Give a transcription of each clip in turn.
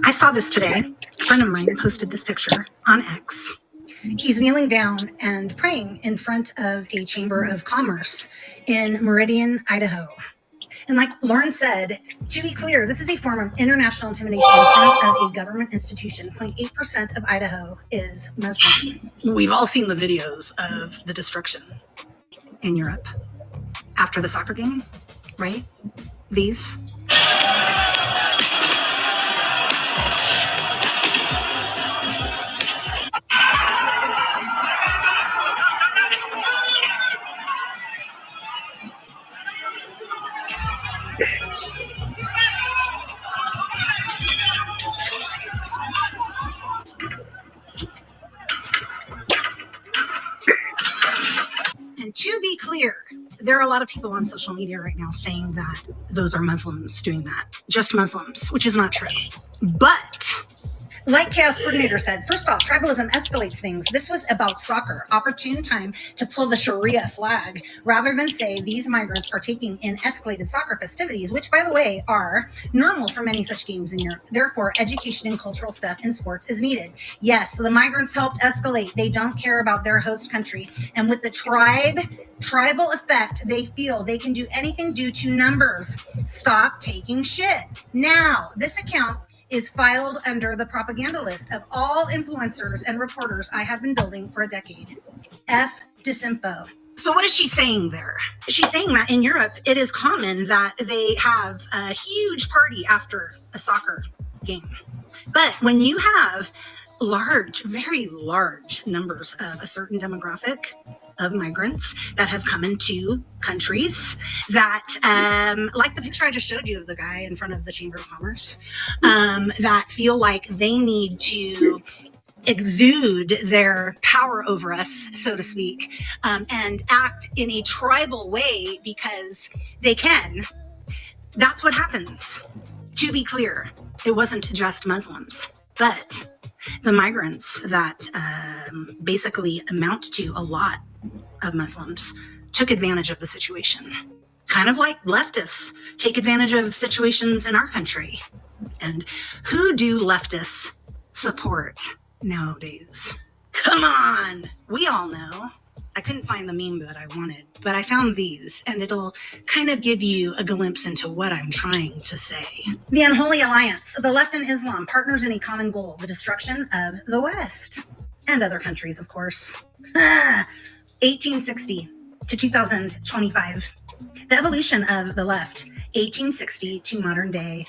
I saw this today. A friend of mine posted this picture on X. He's kneeling down and praying in front of a chamber of commerce in Meridian, Idaho. And like Lauren said, to be clear, this is a form of international intimidation in front of a government institution. 0.8% of Idaho is Muslim. We've all seen the videos of the destruction in Europe after the soccer game, right? These. And to be clear, there are a lot of people on social media right now saying that those are Muslims doing that. Just Muslims, which is not true. But like Chaos Coordinator said, first off, tribalism escalates things. This was about soccer, opportune time to pull the Sharia flag, rather than say these migrants are taking in escalated soccer festivities, which, by the way, are normal for many such games in Europe. Therefore, education and cultural stuff in sports is needed. Yes, the migrants helped escalate. They don't care about their host country. And with the tribal effect, they feel they can do anything due to numbers. Stop taking shit. Now, this account is filed under the propaganda list of all influencers and reporters I have been building for a decade. F disinfo. So what is she saying there? She's saying that in Europe, it is common that they have a huge party after a soccer game. But when you have large, very large numbers of a certain demographic of migrants that have come into countries that, like the picture I just showed you of the guy in front of the Chamber of Commerce, that feel like they need to exude their power over us, so to speak, and act in a tribal way because they can. That's what happens. To be clear, it wasn't just Muslims, but the migrants that basically amount to a lot of Muslims took advantage of the situation. Kind of like leftists take advantage of situations in our country. And who do leftists support nowadays? Come on, we all know. I couldn't find the meme that I wanted, but I found these, and it'll kind of give you a glimpse into what I'm trying to say. The Unholy Alliance, the left and Islam, partners in a common goal, the destruction of the West. And other countries, of course. 1860 to 2025. The evolution of the left, 1860 to modern day.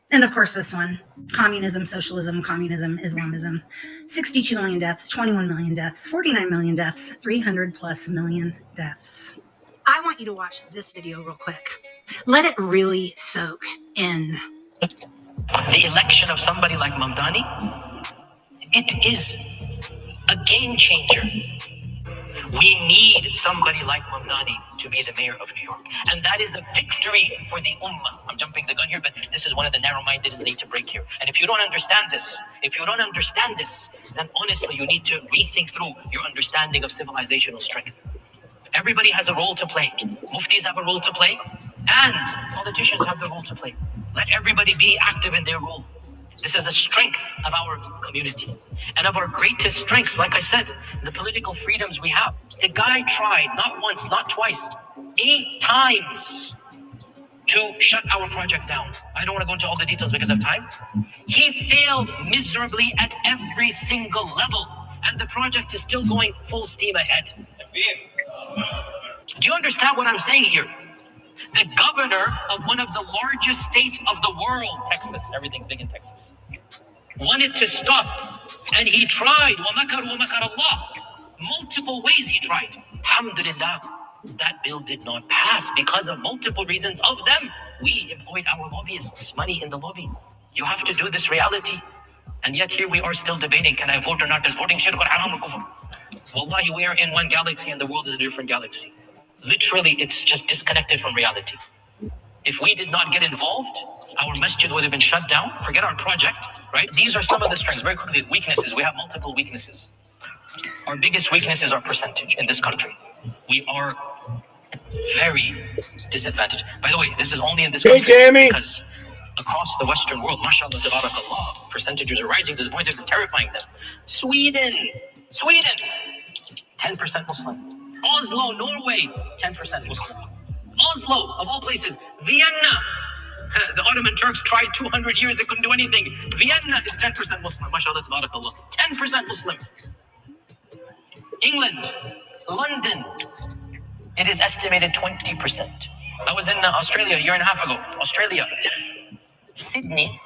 And of course this one, communism, socialism, communism, Islamism. 62 million deaths, 21 million deaths, 49 million deaths, 300 plus million deaths. I want you to watch this video real quick. Let it really soak in. The election of somebody like Mamdani, it is a game changer. We need somebody like Mamdani to be the mayor of New York. And that is a victory for the Ummah. I'm jumping the gun here, but this is one of the narrow-minded is need to break here. And if you don't understand this, then honestly, you need to rethink through your understanding of civilizational strength. Everybody has a role to play. Muftis have a role to play, and politicians have the role to play. Let everybody be active in their role. This is a strength of our community. And of our greatest strengths, like I said, the political freedoms we have. The guy tried, not once, not twice, 8 times to shut our project down. I don't want to go into all the details because of time. He failed miserably at every single level. And the project is still going full steam ahead. Do you understand what I'm saying here? The governor of one of the largest states of the world, Texas, everything's big in Texas, wanted to stop, and he tried. Multiple ways he tried. Alhamdulillah, that bill did not pass because of multiple reasons. Of them, we employed our lobbyists, money in the lobby. You have to do this reality. And yet here we are still debating, can I vote or not? Is voting shirk or haram or kufr? Wallahi, we are in one galaxy and the world is a different galaxy. Literally, it's just disconnected from reality. If we did not get involved, our masjid would have been shut down. Forget our project, right? These are some of the strengths. Very quickly, weaknesses. We have multiple weaknesses. Our biggest weakness is our percentage in this country. We are very disadvantaged. By the way, this is only in this country because across the Western world, mashallah, tabarakallah, percentages are rising to the point that it's terrifying them. Sweden, 10% Muslim. Oslo, Norway, 10% Muslim. Oslo, of all places, Vienna. The Ottoman Turks tried 200 years, they couldn't do anything. Vienna is 10% Muslim, mashallah, tabarakallah. 10% Muslim. England, London, it is estimated 20%. I was in Australia a year and a half ago. Australia, Sydney,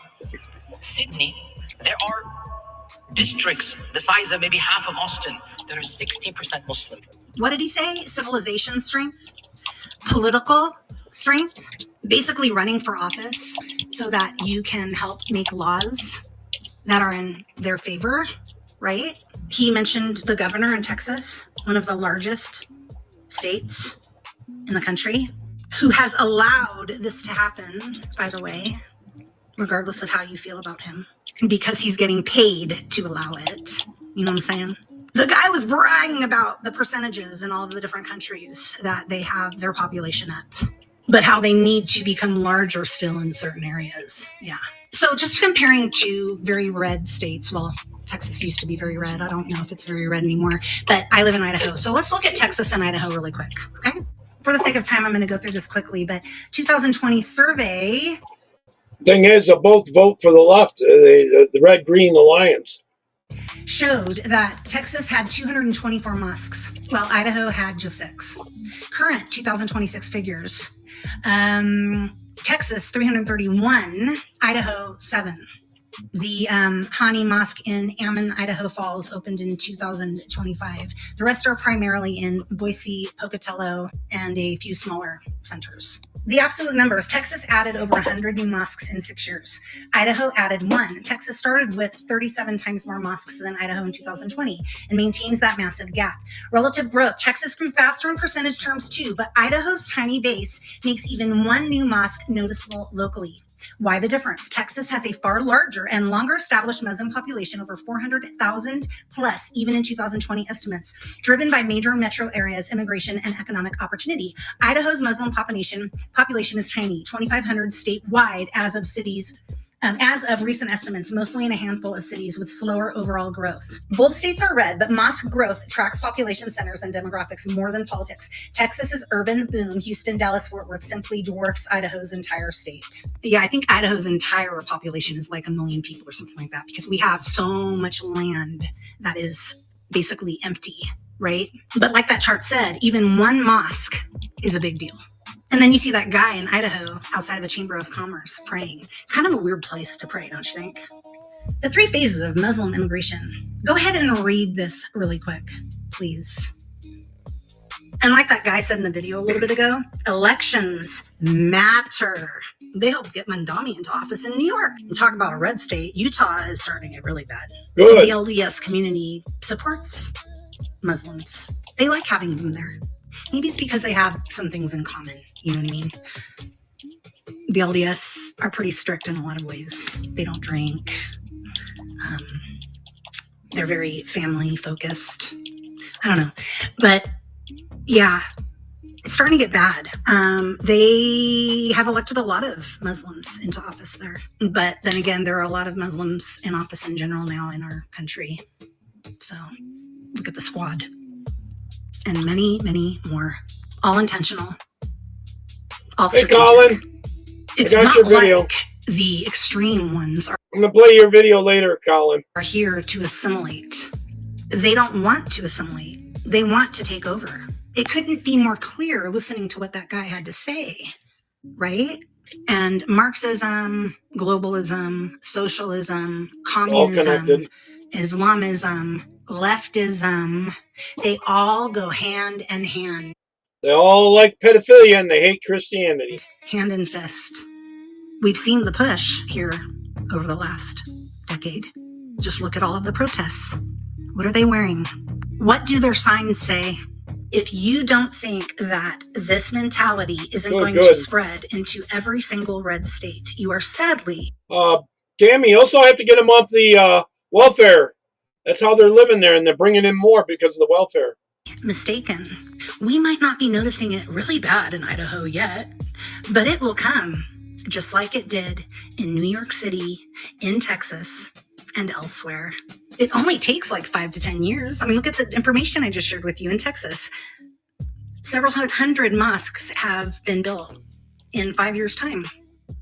there are districts the size of maybe half of Austin that are 60% Muslim. What did he say? Civilization strength, political strength, basically running for office so that you can help make laws that are in their favor, right? He mentioned the governor in Texas, one of the largest states in the country, who has allowed this to happen, by the way, regardless of how you feel about him, because he's getting paid to allow it. You know what I'm saying? The guy was bragging about the percentages in all of the different countries that they have their population up, but how they need to become larger still in certain areas. Yeah. So just comparing two very red states, well, Texas used to be very red. I don't know if it's very red anymore, but I live in Idaho. So let's look at Texas and Idaho really quick, okay? For the sake of time, I'm going to go through this quickly, but 2020 survey. Thing is, they'll both vote for the left, the red-green alliance. Showed that Texas had 224 mosques, while Idaho had just 6. Current 2026 figures. Texas, 331, Idaho, 7. The Hani Mosque in Ammon, Idaho Falls opened in 2025. The rest are primarily in Boise, Pocatello, and a few smaller centers. The absolute numbers: Texas added over 100 new mosques in 6 years. Idaho added 1. Texas started with 37 times more mosques than Idaho in 2020 and maintains that massive gap. Relative growth: Texas grew faster in percentage terms too, but Idaho's tiny base makes even one new mosque noticeable locally. Why the difference? Texas has a far larger and longer established Muslim population, over 400,000 plus, even in 2020 estimates, driven by major metro areas, immigration, and economic opportunity. Idaho's Muslim population is tiny, 2,500 statewide as of recent estimates, mostly in a handful of cities with slower overall growth. Both states are red, but mosque growth tracks population centers and demographics more than politics. Texas's urban boom, Houston, Dallas, Fort Worth, simply dwarfs Idaho's entire state. Yeah, I think Idaho's entire population is like 1 million people or something like that, because we have so much land that is basically empty, right? But like that chart said, even one mosque is a big deal. And then you see that guy in Idaho outside of the Chamber of Commerce praying. Kind of a weird place to pray, don't you think? The 3 phases of Muslim immigration. Go ahead and read this really quick, please. And like that guy said in the video a little bit ago, elections matter. They helped get Mamdani into office in New York. Talk about a red state. Utah is starting it really bad. Good. The LDS community supports Muslims. They like having them there. Maybe it's because they have some things in common. You know what I mean? The LDS are pretty strict in a lot of ways. They don't drink. They're very family focused. I don't know. But yeah, it's starting to get bad. They have elected a lot of Muslims into office there. But then again, there are a lot of Muslims in office in general now in our country. So look at the squad. And many, many more. All intentional. All strategic. Hey, Colin. It's I got not your video. like the extreme ones I'm going to play your video later, Colin. are here to assimilate. They don't want to assimilate. They want to take over. It couldn't be more clear listening to what that guy had to say, right? And Marxism, globalism, socialism, communism, connected. Islamism, leftism, they all go hand in hand. They all like pedophilia and they hate Christianity. Hand in fist. We've seen the push here over the last decade. Just look at all of the protests. What are they wearing? What do their signs say? If you don't think that this mentality isn't going to spread into every single red state, you are sadly... Damn, you also have to get them off the welfare. That's how they're living there, and they're bringing in more because of the welfare. mistaken. We might not be noticing it really bad in Idaho yet, but it will come. just like it did in New York City, in Texas, and elsewhere. It only takes like 5 to 10 years. I mean, look at the information I just shared with you in Texas. Several hundred mosques have been built in 5 years' time.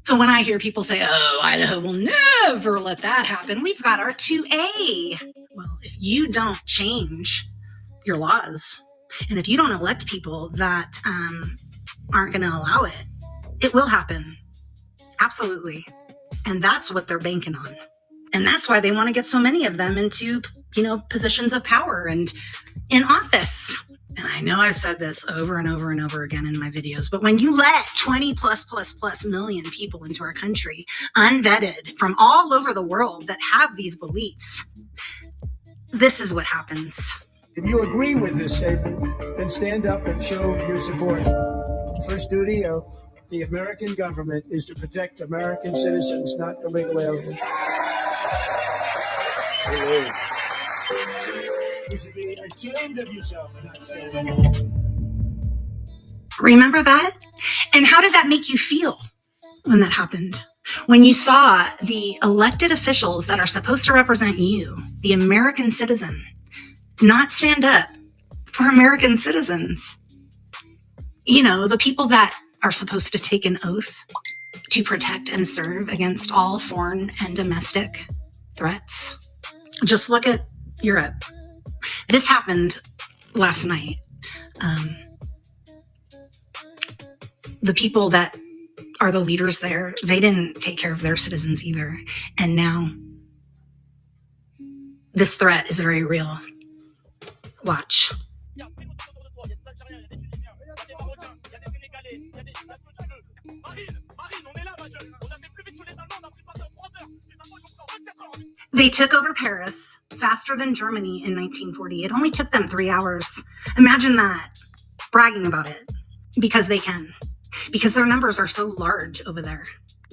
So when I hear people say, oh, Idaho will never let that happen, we've got our 2A. Well, if you don't change your laws, and if you don't elect people that aren't going to allow it, it will happen. Absolutely. And that's what they're banking on. And that's why they want to get so many of them into, positions of power and in office. And I know I've said this over and over and over again in my videos, but when you let 20 plus million people into our country, unvetted from all over the world that have these beliefs, this is what happens. If you agree with this statement, then stand up and show your support. The first duty of the American government is to protect American citizens, not the legal aliens. You should be ashamed of yourself and not stand up. Remember that? And how did that make you feel when that happened? When you saw the elected officials that are supposed to represent you, the American citizen, not stand up for American citizens. The people that are supposed to take an oath to protect and serve against all foreign and domestic threats. Just look at Europe. This happened last night. The people that are the leaders there, they didn't take care of their citizens either. And now this threat is very real. Watch. They took over Paris faster than Germany in 1940. It only took them 3 hours. Imagine that. Bragging about it. Because they can. Because their numbers are so large over there.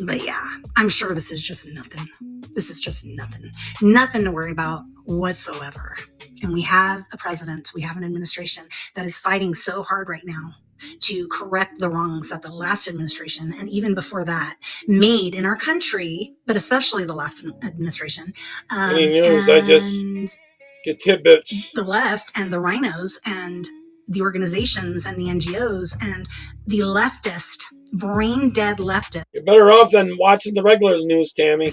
But yeah, I'm sure this is just nothing. This is just nothing. Nothing to worry about whatsoever. And we have a president, we have an administration that is fighting so hard right now to correct the wrongs that the last administration, and even before that, made in our country, but especially the last administration. Any news, I just get tidbits. The left and the rhinos and the organizations and the NGOs and the leftist, brain-dead leftists. You're better off than watching the regular news, Tammy.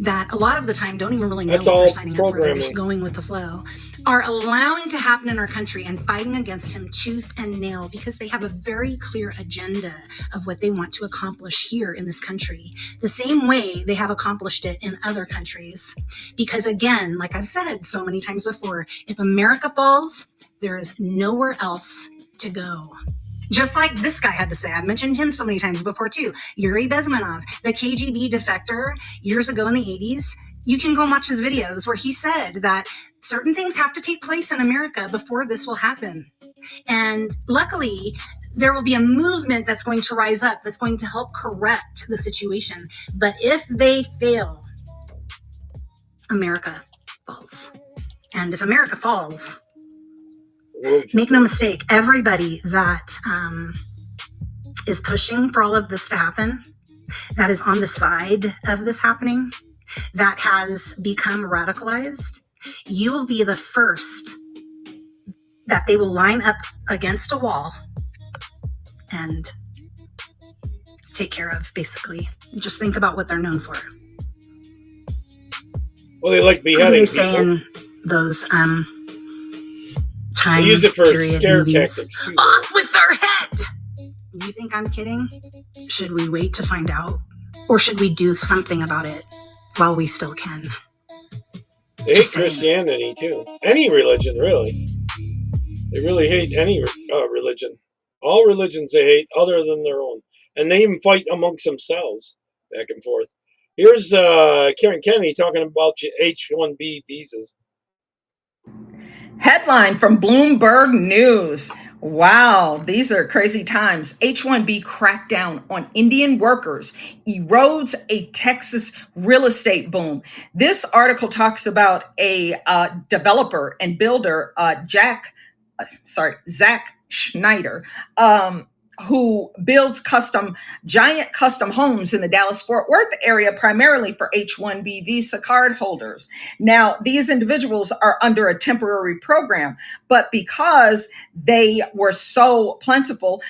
That a lot of the time don't even really know That's what all they're signing up for. They're programming. just going with the flow. Are allowing to happen in our country and fighting against him tooth and nail because they have a very clear agenda of what they want to accomplish here in this country. The same way they have accomplished it in other countries. Because again, like I've said so many times before, if America falls, there is nowhere else to go. Just like this guy had to say, I've mentioned him so many times before too, Yuri Bezmenov, the KGB defector years ago in the 80s. You can go and watch his videos where he said that certain things have to take place in America before this will happen. And luckily, there will be a movement that's going to rise up, that's going to help correct the situation. But if they fail, America falls. And if America falls, make no mistake, everybody that is pushing for all of this to happen, that is on the side of this happening, that has become radicalized, you will be the first that they will line up against a wall and take care of, basically. Just think about what they're known for. Well, they like beheading What do they people. say in those time They use it for period scare movies? tactics, too. Off with their head! You think I'm kidding? Should we wait to find out? Or should we do something about it while we still can? They hate Just saying. Christianity, too. Any religion, really. They really hate any religion. All religions they hate other than their own. And they even fight amongst themselves back and forth. Here's Karen Kennedy talking about H-1B visas. Headline from Bloomberg News. Wow, these are crazy times. H-1B crackdown on Indian workers erodes a Texas real estate boom. This article talks about a developer and builder, Zach Schneider, who builds giant custom homes in the Dallas-Fort Worth area, primarily for H-1B visa card holders. Now, these individuals are under a temporary program, but because they were so plentiful,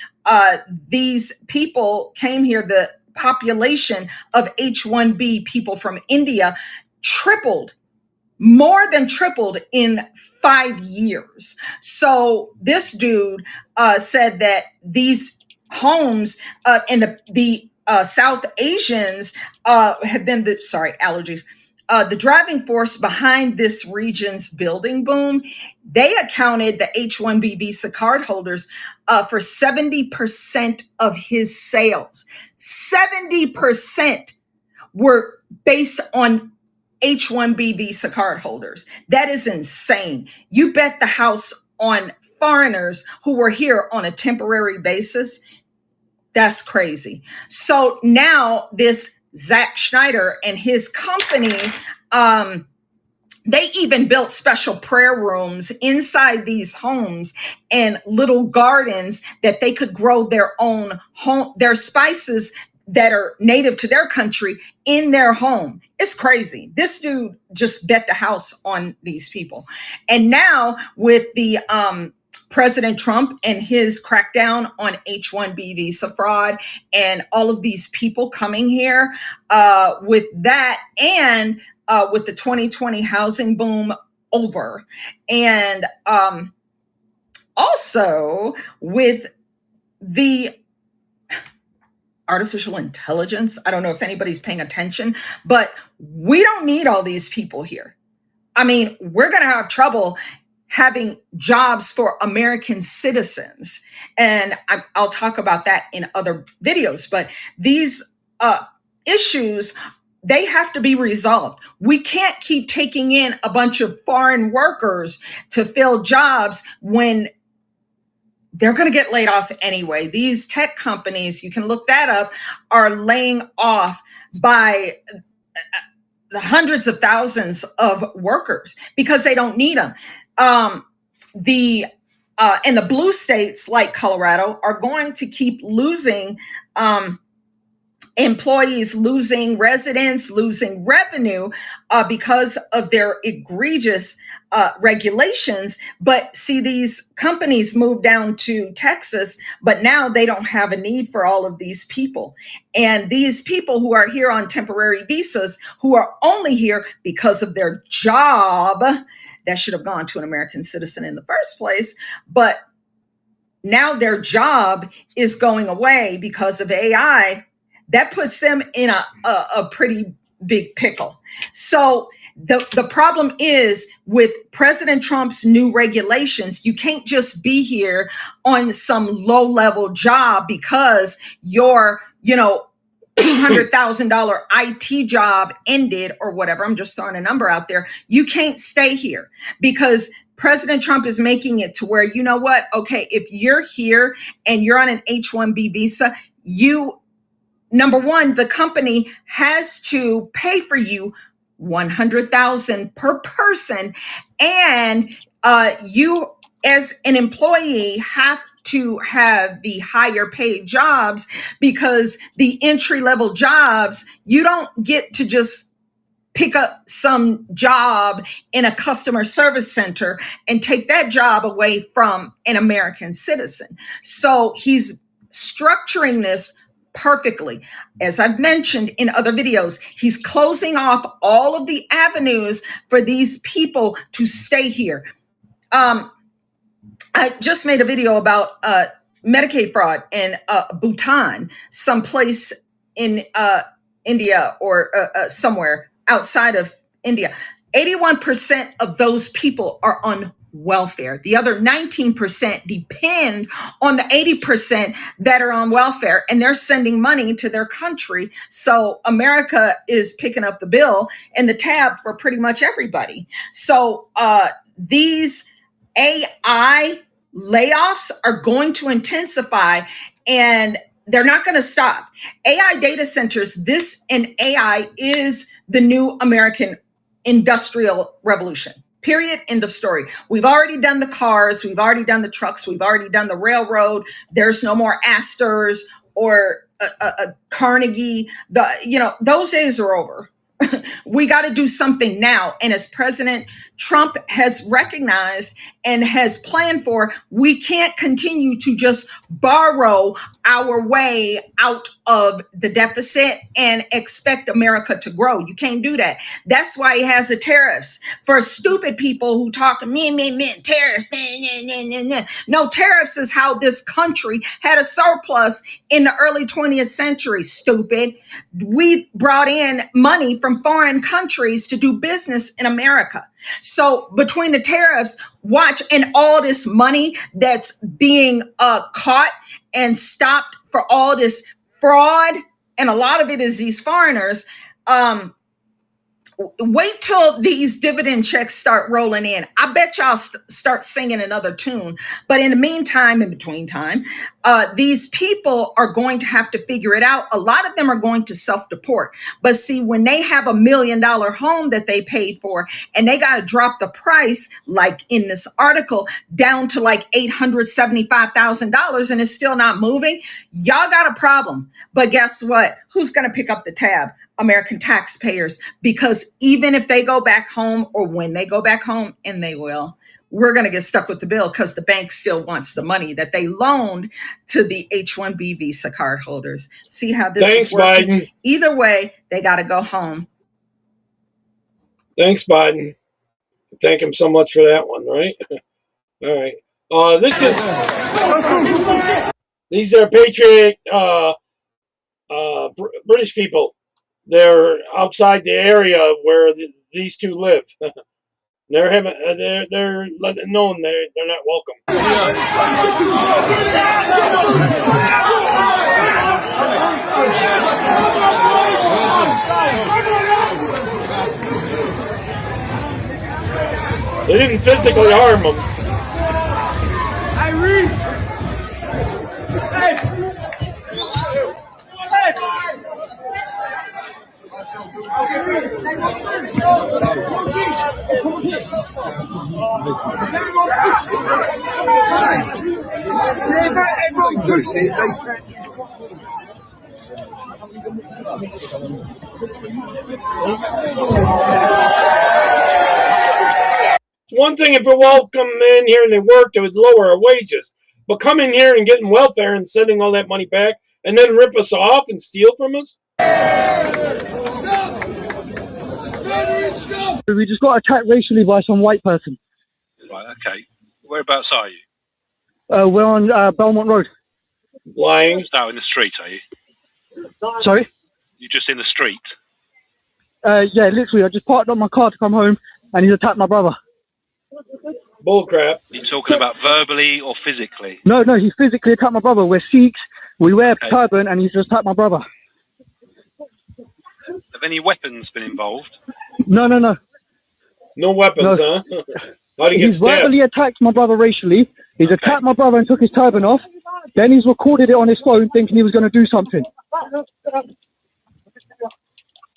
these people came here. The population of H-1B people from India more than tripled in 5 years. So this dude said that these homes and the South Asians have been the driving force behind this region's building boom. They accounted, the H-1B visa card holders, for 70% of his sales. 70% were based on H-1B visa card holders. That is insane. You bet the house on foreigners who were here on a temporary basis. That's crazy. So now this Zach Schneider and his company, they even built special prayer rooms inside these homes and little gardens that they could grow their own their spices that are native to their country in their home. It's crazy. This dude just bet the house on these people. And now with the President Trump and his crackdown on H-1B visa fraud and all of these people coming here, with that and with the 2020 housing boom over, and also with the artificial intelligence. I don't know if anybody's paying attention, but we don't need all these people here. I mean, we're going to have trouble having jobs for American citizens. And I'll talk about that in other videos, but these issues, they have to be resolved. We can't keep taking in a bunch of foreign workers to fill jobs when they're going to get laid off anyway. These tech companies, you can look that up, are laying off by the hundreds of thousands of workers because they don't need them. And the blue states like Colorado are going to keep losing employees, losing residents, losing revenue because of their egregious regulations. But see, these companies moved down to Texas, but now they don't have a need for all of these people. And these people who are here on temporary visas, who are only here because of their job, that should have gone to an American citizen in the first place, but now their job is going away because of AI. That puts them in a pretty big pickle. So the problem is with President Trump's new regulations, you can't just be here on some low-level job because your, $200,000 IT job ended or whatever. I'm just throwing a number out there. You can't stay here because President Trump is making it to where, you know what? Okay, if you're here and you're on an H-1B visa, number one, the company has to pay for you $100,000 per person, and you, as an employee, have to have the higher paid jobs because the entry level jobs, you don't get to just pick up some job in a customer service center and take that job away from an American citizen. So he's structuring this perfectly. As I've mentioned in other videos, he's closing off all of the avenues for these people to stay here. I just made a video about Medicaid fraud in Bhutan, someplace in India or somewhere outside of India. 81% of those people are on welfare. The other 19% depend on the 80% that are on welfare, and they're sending money to their country. So America is picking up the bill and the tab for pretty much everybody. So these AI layoffs are going to intensify, and they're not going to stop. AI data centers, this and AI is the new American industrial revolution. Period. End of story. We've already done the cars. We've already done the trucks. We've already done the railroad. There's no more Astors or Carnegie. Those days are over. We got to do something now. And as President Trump has recognized and has planned for, we can't continue to just borrow our way out of the deficit and expect America to grow. You can't do that. That's why he has the tariffs for stupid people who talk tariffs. No, tariffs is how this country had a surplus in the early 20th century, stupid. We brought in money from foreign countries to do business in America. So between the tariffs, watch, and all this money that's being caught and stopped for all this fraud, and a lot of it is these foreigners, wait till these dividend checks start rolling in. I bet y'all start singing another tune. But in the meantime, in between time, these people are going to have to figure it out. A lot of them are going to self-deport. But see, when they have $1 million home that they paid for and they got to drop the price, like in this article, down to like $875,000 and it's still not moving, y'all got a problem. But guess what? Who's going to pick up the tab? American taxpayers, because even if they go back home, or when they go back home, and they will, we're going to get stuck with the bill because the bank still wants the money that they loaned to the H-1B visa card holders. See how this is working? Biden. Either way, they got to go home. Thanks, Biden. Thank him so much for that one, right? All right. These are patriot British people. They're outside the area where these two live. They're letting it known they're not welcome. They didn't physically harm them. It's one thing if we welcome in here and they work, it would lower our wages. But coming here and getting welfare and sending all that money back and then rip us off and steal from us? We just got attacked racially by some white person. Right, okay. Whereabouts are you? We're on Belmont Road. Lying. Just out in the street, are you? Sorry? You're just in the street? Yeah, literally. I just parked up my car to come home and he's attacked my brother. Bullcrap. You're talking about verbally or physically? No, he physically attacked my brother. We're Sikhs. We wear turban and he's just attacked my brother. Have any weapons been involved? No. No weapons, huh? How'd he get He's stabbed? verbally attacked my brother racially. He's attacked my brother and took his turban off. Then he's recorded it on his phone thinking he was going to do something.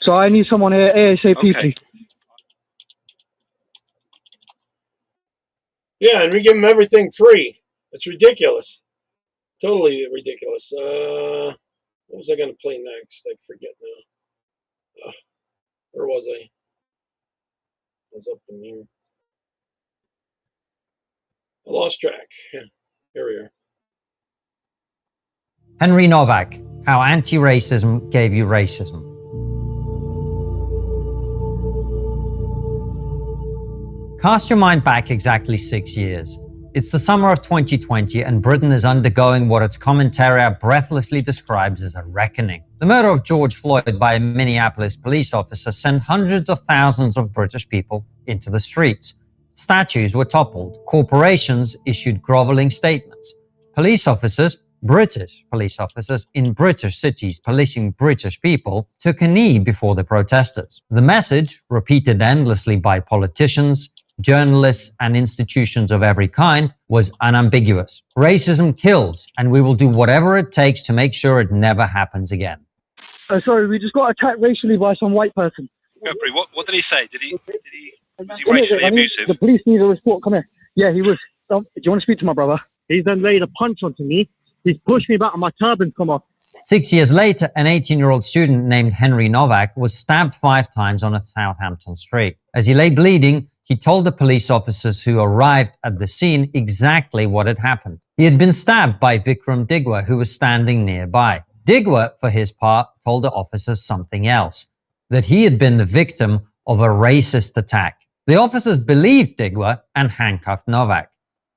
So I need someone here ASAP, please. Yeah, and we give him everything free. It's ridiculous. Totally ridiculous. What was I going to play next? I forget now. Where was I? I was up in here. I lost track. Here we are. Henry Novak, How Anti-Racism Gave You Racism. Cast your mind back exactly 6 years. It's the summer of 2020 and Britain is undergoing what its commentariat breathlessly describes as a reckoning. The murder of George Floyd by a Minneapolis police officer sent hundreds of thousands of British people into the streets. Statues were toppled. Corporations issued groveling statements. Police officers, British police officers in British cities policing British people, took a knee before the protesters. The message, repeated endlessly by politicians, journalists, and institutions of every kind, was unambiguous. Racism kills, and we will do whatever it takes to make sure it never happens again. Sorry, we just got attacked racially by some white person. Jeffrey, what did he say? Did he Was he racially abusive? The police need a report. Come here. Yeah, he was. Do you want to speak to my brother? He's then laid a punch onto me. He's pushed me back and my turban's come off. 6 years later, an 18-year-old student named Henry Novak was stabbed 5 times on a Southampton street. As he lay bleeding, he told the police officers who arrived at the scene exactly what had happened. He had been stabbed by Vikram Digwa, who was standing nearby. Digwa, for his part, told the officers something else, that he had been the victim of a racist attack. The officers believed Digwa and handcuffed Novak.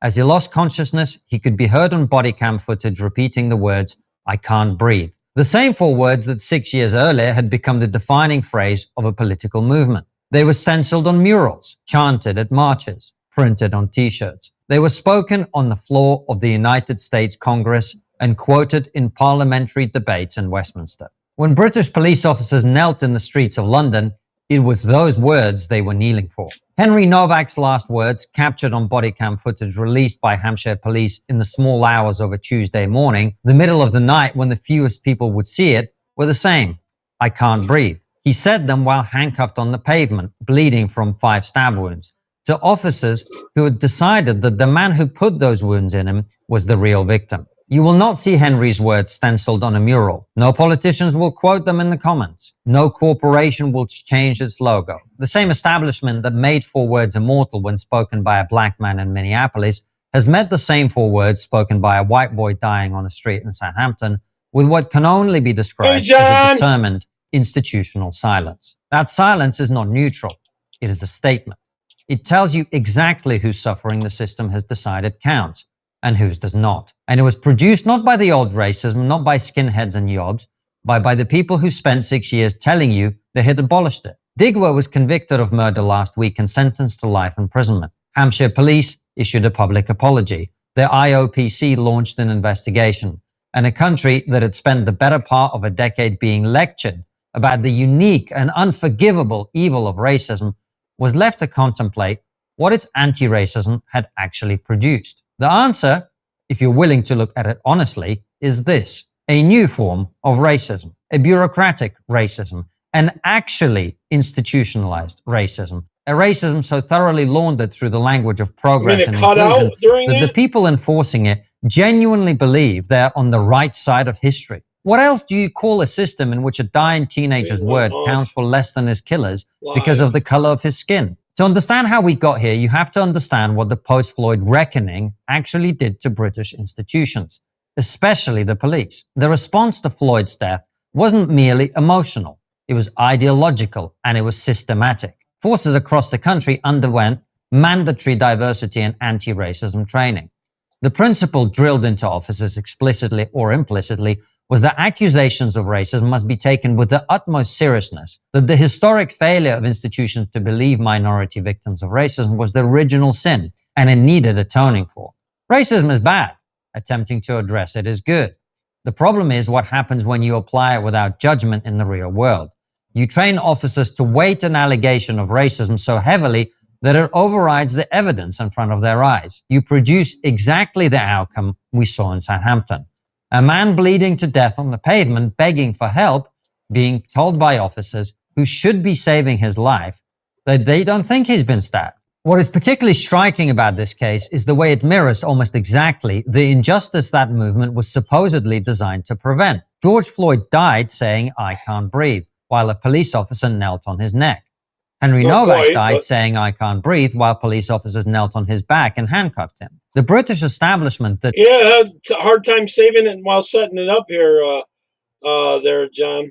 As he lost consciousness, he could be heard on body cam footage repeating the words, "I can't breathe." The same 4 words that 6 years earlier had become the defining phrase of a political movement. They were stenciled on murals, chanted at marches, printed on t-shirts. They were spoken on the floor of the United States Congress and quoted in parliamentary debates in Westminster. When British police officers knelt in the streets of London, it was those words they were kneeling for. Henry Novak's last words, captured on body cam footage released by Hampshire police in the small hours of a Tuesday morning, the middle of the night when the fewest people would see it, were the same. "I can't breathe." He said them while handcuffed on the pavement, bleeding from 5 stab wounds, to officers who had decided that the man who put those wounds in him was the real victim. You will not see Henry's words stenciled on a mural. No politicians will quote them in the comments. No corporation will change its logo. The same establishment that made 4 words immortal when spoken by a black man in Minneapolis has met the same 4 words spoken by a white boy dying on a street in Southampton with what can only be described as a determined institutional silence. That silence is not neutral. It is a statement. It tells you exactly whose suffering the system has decided counts and whose does not. And it was produced not by the old racism, not by skinheads and yobs, but by the people who spent 6 years telling you they had abolished it. Digwa was convicted of murder last week and sentenced to life imprisonment. Hampshire police issued a public apology. Their IOPC launched an investigation. And a country that had spent the better part of a decade being lectured about the unique and unforgivable evil of racism was left to contemplate what its anti-racism had actually produced. The answer, if you're willing to look at it honestly, is this: a new form of racism, a bureaucratic racism, an actually institutionalized racism, a racism so thoroughly laundered through the language of progress and inclusion that the people enforcing it genuinely believe they're on the right side of history. What else do you call a system in which a dying teenager's word counts for less than his killer's because of the color of his skin? To understand how we got here, you have to understand what the post-Floyd reckoning actually did to British institutions, especially the police. The response to Floyd's death wasn't merely emotional. It was ideological and it was systematic. Forces across the country underwent mandatory diversity and anti-racism training. The principle drilled into officers explicitly or implicitly was that accusations of racism must be taken with the utmost seriousness, that the historic failure of institutions to believe minority victims of racism was the original sin, and it needed atoning for. Racism is bad. Attempting to address it is good. The problem is what happens when you apply it without judgment in the real world. You train officers to weight an allegation of racism so heavily that it overrides the evidence in front of their eyes. You produce exactly the outcome we saw in Southampton. A man bleeding to death on the pavement, begging for help, being told by officers who should be saving his life that they don't think he's been stabbed. What is particularly striking about this case is the way it mirrors almost exactly the injustice that movement was supposedly designed to prevent. George Floyd died saying, "I can't breathe," while a police officer knelt on his neck. Henry Novak died saying, "I can't breathe," while police officers knelt on his back and handcuffed him. The British establishment that... Yeah, I had a hard time saving it while setting it up here, there, John.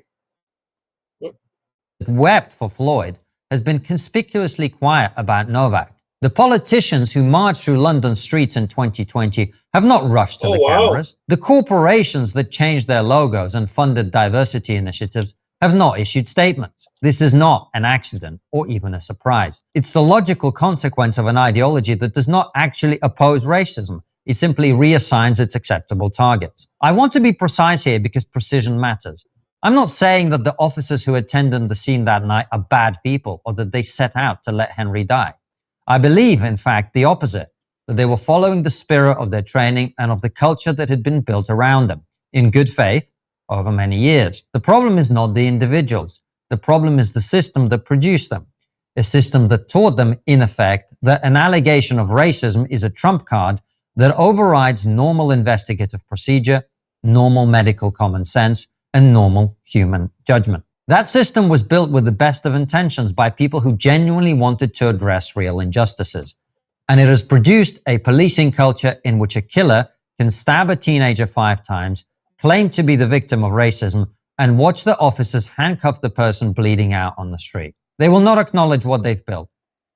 ...wept for Floyd has been conspicuously quiet about Novak. The politicians who marched through London streets in 2020 have not rushed to the cameras. The corporations that changed their logos and funded diversity initiatives have not issued statements. This is not an accident or even a surprise. It's the logical consequence of an ideology that does not actually oppose racism. It simply reassigns its acceptable targets. I want to be precise here because precision matters. I'm not saying that the officers who attended the scene that night are bad people or that they set out to let Henry die. I believe, in fact, the opposite, that they were following the spirit of their training and of the culture that had been built around them, in good faith, over many years. The problem is not the individuals. The problem is the system that produced them. a system that taught them, in effect, that an allegation of racism is a trump card that overrides normal investigative procedure, normal medical common sense, and normal human judgment. That system was built with the best of intentions by people who genuinely wanted to address real injustices. And it has produced a policing culture in which a killer can stab a teenager 5 times, claim to be the victim of racism, and watch the officers handcuff the person bleeding out on the street. They will not acknowledge what they've built.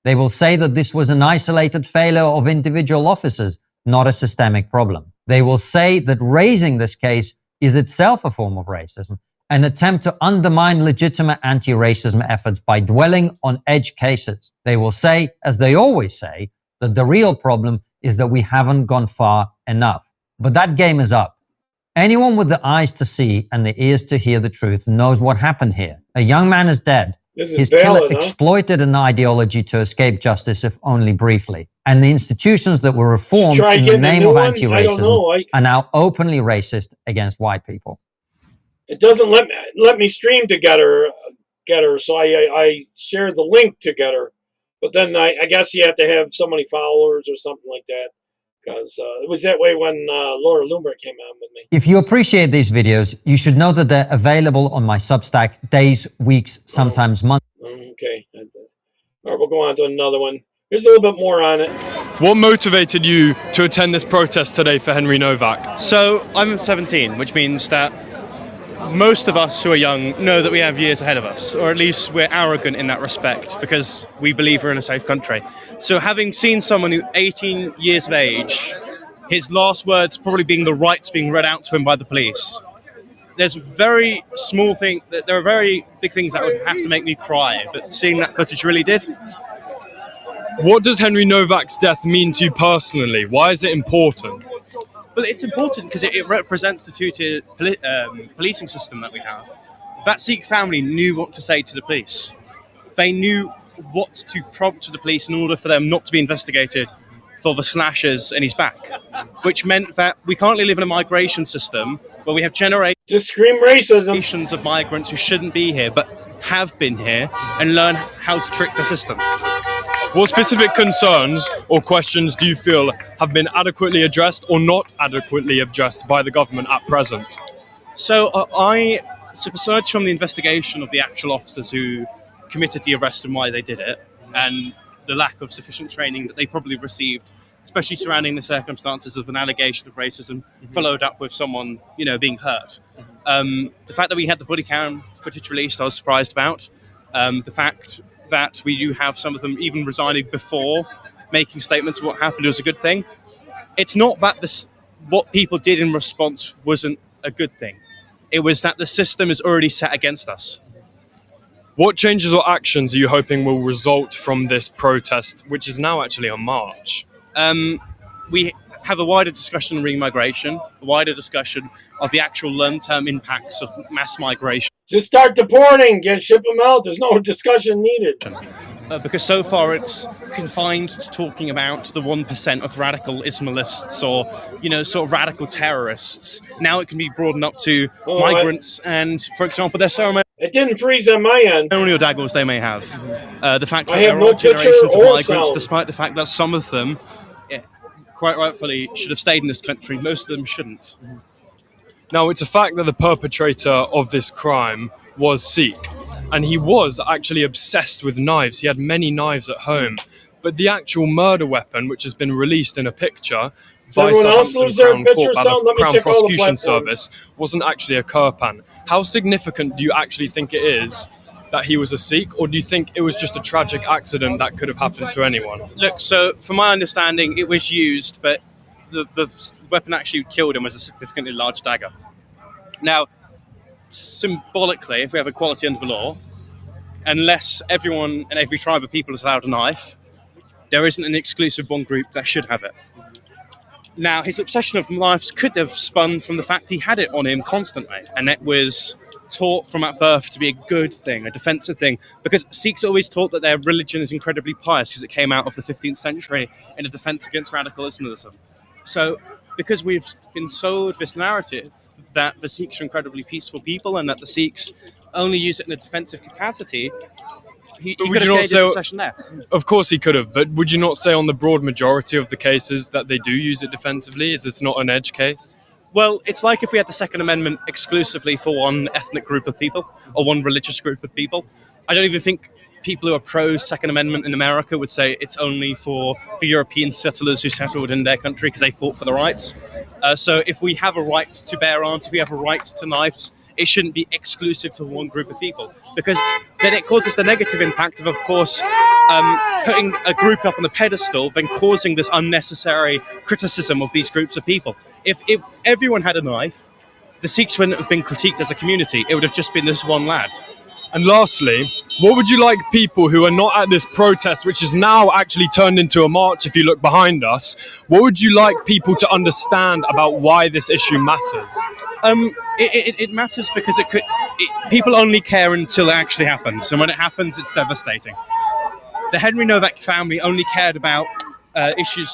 They will say that this was an isolated failure of individual officers, not a systemic problem. They will say that raising this case is itself a form of racism, an attempt to undermine legitimate anti-racism efforts by dwelling on edge cases. They will say, as they always say, that the real problem is that we haven't gone far enough. But that game is up. Anyone with the eyes to see and the ears to hear the truth knows what happened here. A young man is dead. His killer exploited an ideology to escape justice, if only briefly. And the institutions that were reformed in the name of anti-racism are now openly racist against white people. It doesn't let me stream to Getter, so I shared the link to Getter. But then I guess you have to have so many followers or something like that. Because it was that way when Laura Loomer came on with me. If you appreciate these videos, you should know that they're available on my Substack days, weeks, sometimes months. Okay. All right, we'll go on to another one. Here's a little bit more on it. What motivated you to attend this protest today for Henry Novak? So I'm 17, which means that most of us who are young know that we have years ahead of us, or at least we're arrogant in that respect because we believe we're in a safe country. So having seen someone who 18 years of age, his last words probably being the rights being read out to him by the police, there's very small thing, there are very big things that would have to make me cry, but seeing that footage really did. What does Henry Novak's death mean to you personally? Why is it important? Well, it's important because it represents the two-tier policing system that we have. That Sikh family knew what to say to the police. They knew what to prompt to the police in order for them not to be investigated for the slashes in his back, which meant that we currently live in a migration system where we have just scream racism. Generations of migrants who shouldn't be here but have been here and learn how to trick the system. What specific concerns or questions do you feel have been adequately addressed or not adequately addressed by the government at present? So aside from the investigation of the actual officers who committed the arrest and why they did it, and the lack of sufficient training that they probably received, especially surrounding the circumstances of an allegation of racism, followed up with someone, being hurt. The fact that we had the body cam footage released, I was surprised about. The fact that we do have some of them even resigning before making statements of what happened was a good thing. It's not that what people did in response wasn't a good thing. It was that the system is already set against us. What changes or actions are you hoping will result from this protest, which is now actually a march? We have a wider discussion on remigration, a wider discussion of the actual long-term impacts of mass migration. Just start deporting, ship them out. There's no discussion needed. Because so far it's confined to talking about the 1% of radical Islamists or, sort of radical terrorists. Now it can be broadened up to migrants and, for example, their ceremony. It didn't freeze on my end. Ceremonial daggers they may have. The fact that I have there no are generations of picture or migrants, sound. despite the fact that some of them, quite rightfully, should have stayed in this country. Most of them shouldn't. Now, it's a fact that the perpetrator of this crime was Sikh, and he was actually obsessed with knives. He had many knives at home, but the actual murder weapon, which has been released in a picture by Southampton Crown Court by the Crown Prosecution Service, wasn't actually a Kirpan. How significant do you actually think it is that he was a Sikh, or do you think it was just a tragic accident that could have happened to anyone? Look, so from my understanding, it was used, but the weapon actually killed him was a significantly large dagger. Now, symbolically, if we have equality under the law, unless everyone and every tribe of people is allowed a knife, there isn't an exclusive one group that should have it. Now, his obsession of knives could have spun from the fact he had it on him constantly, and it was taught from at birth to be a good thing, a defensive thing, because Sikhs always taught that their religion is incredibly pious because it came out of the 15th century in a defense against radical Islamism. So, because we've been sold this narrative that the Sikhs are incredibly peaceful people and that the Sikhs only use it in a defensive capacity, He But could would have you not gained his say? possession there. Of course he could have, but would you not say on the broad majority of the cases that they do use it defensively? Is this not an edge case? Well, it's like if we had the Second Amendment exclusively for one ethnic group of people or one religious group of people. I don't even think people who are pro-Second Amendment in America would say it's only for European settlers who settled in their country because they fought for the rights. So if we have a right to bear arms, if we have a right to knives, it shouldn't be exclusive to one group of people, because then it causes the negative impact of course, putting a group up on the pedestal, then causing this unnecessary criticism of these groups of people. If everyone had a knife, the Sikhs wouldn't have been critiqued as a community. It would have just been this one lad. And lastly, what would you like people who are not at this protest, which is now actually turned into a march if you look behind us, what would you like people to understand about why this issue matters? It matters because people only care until it actually happens, and when it happens, it's devastating. The Henry Novak family only cared about issues,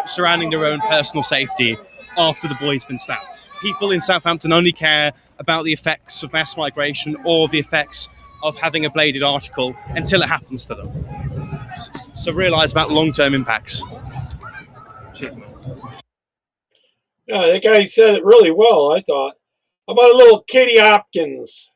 surrounding their own personal safety after the boy's been stabbed. People in Southampton only care about the effects of mass migration or the effects of having a bladed article until it happens to them. So realise about long-term impacts. Cheers, man. Yeah, that guy said it really well, I thought. How about a little Katie Hopkins?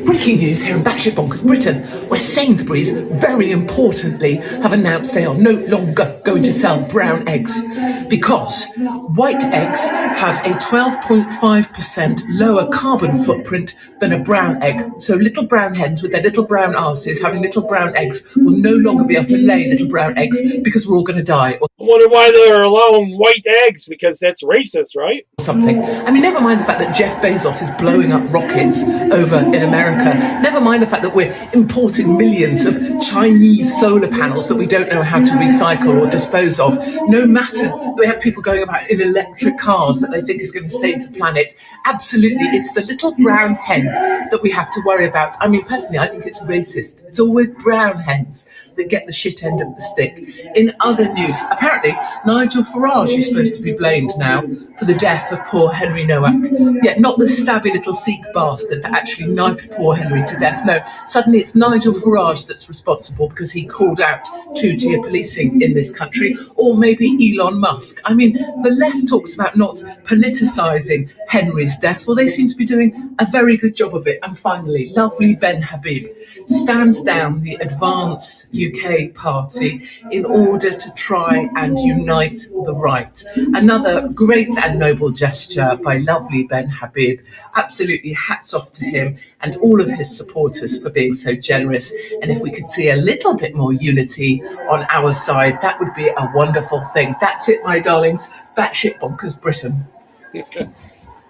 Breaking news here in batshit bonkers Britain, where Sainsbury's, very importantly, have announced they are no longer going to sell brown eggs because white eggs have a 12.5% lower carbon footprint than a brown egg. So little brown hens with their little brown arses having little brown eggs will no longer be able to lay little brown eggs because we're all going to die. I wonder why they're allowing white eggs, because that's racist, right? Something. I mean, never mind the fact that Jeff Bezos is blowing up rockets over in America. Never mind the fact that we're importing millions of Chinese solar panels that we don't know how to recycle or dispose of. No matter that we have people going about in electric cars that they think is going to save the planet. Absolutely, it's the little brown hen that we have to worry about. I mean, personally, I think it's racist. It's always brown hens that get the shit end of the stick. In other news, apparently Nigel Farage is supposed to be blamed now for the death of poor Henry Nowak. Yet not the stabby little Sikh bastard that actually knifed poor Henry to death. No, suddenly it's Nigel Farage that's responsible because he called out two-tier policing in this country, or maybe Elon Musk. I mean, the left talks about not politicising Henry's death. Well, they seem to be doing a very good job of it. And finally, lovely Ben Habib stands down the advanced UK party in order to try and unite the right. Another great and noble gesture by lovely Ben Habib. Absolutely hats off to him and all of his supporters for being so generous. And if we could see a little bit more unity on our side, that would be a wonderful thing. That's it, my darlings. Batshit bonkers Britain.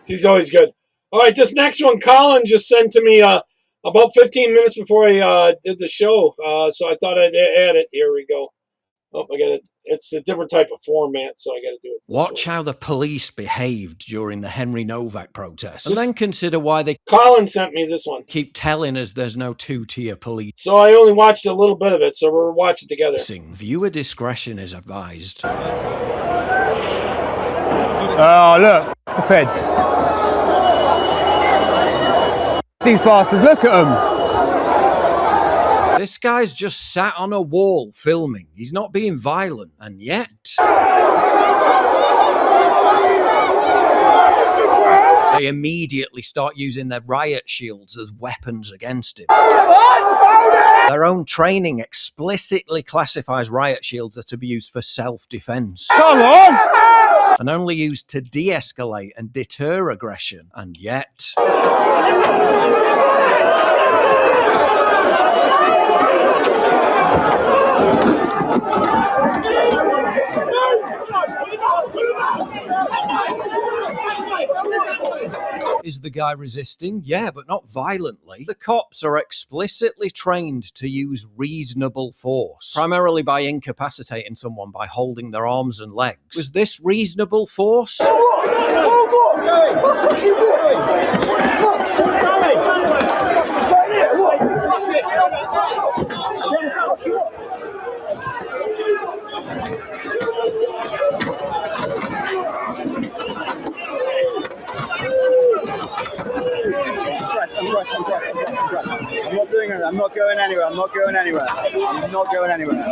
He's always good. All right, this next one, Colin just sent to me about 15 minutes before I did the show, so I thought I'd add it. Here we go. Oh, I got it. It's a different type of format, so I got to do it. Watch how the police behaved during the Henry Novak protests, and then consider why they Colin sent me this one. keep telling us there's no two-tier police. So I only watched a little bit of it, so we're watching together. Viewer discretion is advised. Oh, look, the feds. These bastards, look at them. This guy's just sat on a wall filming. He's not being violent, and yet... they immediately start using their riot shields as weapons against him. Their own training explicitly classifies riot shields are to be used for self-defense. Come on! And only used to de-escalate and deter aggression. And yet... Is the guy resisting? Yeah, but not violently. The cops are explicitly trained to use reasonable force, primarily by incapacitating someone by holding their arms and legs. Was this reasonable force? I'm not doing it. I'm not going anywhere. I'm not going anywhere. I'm not going anywhere.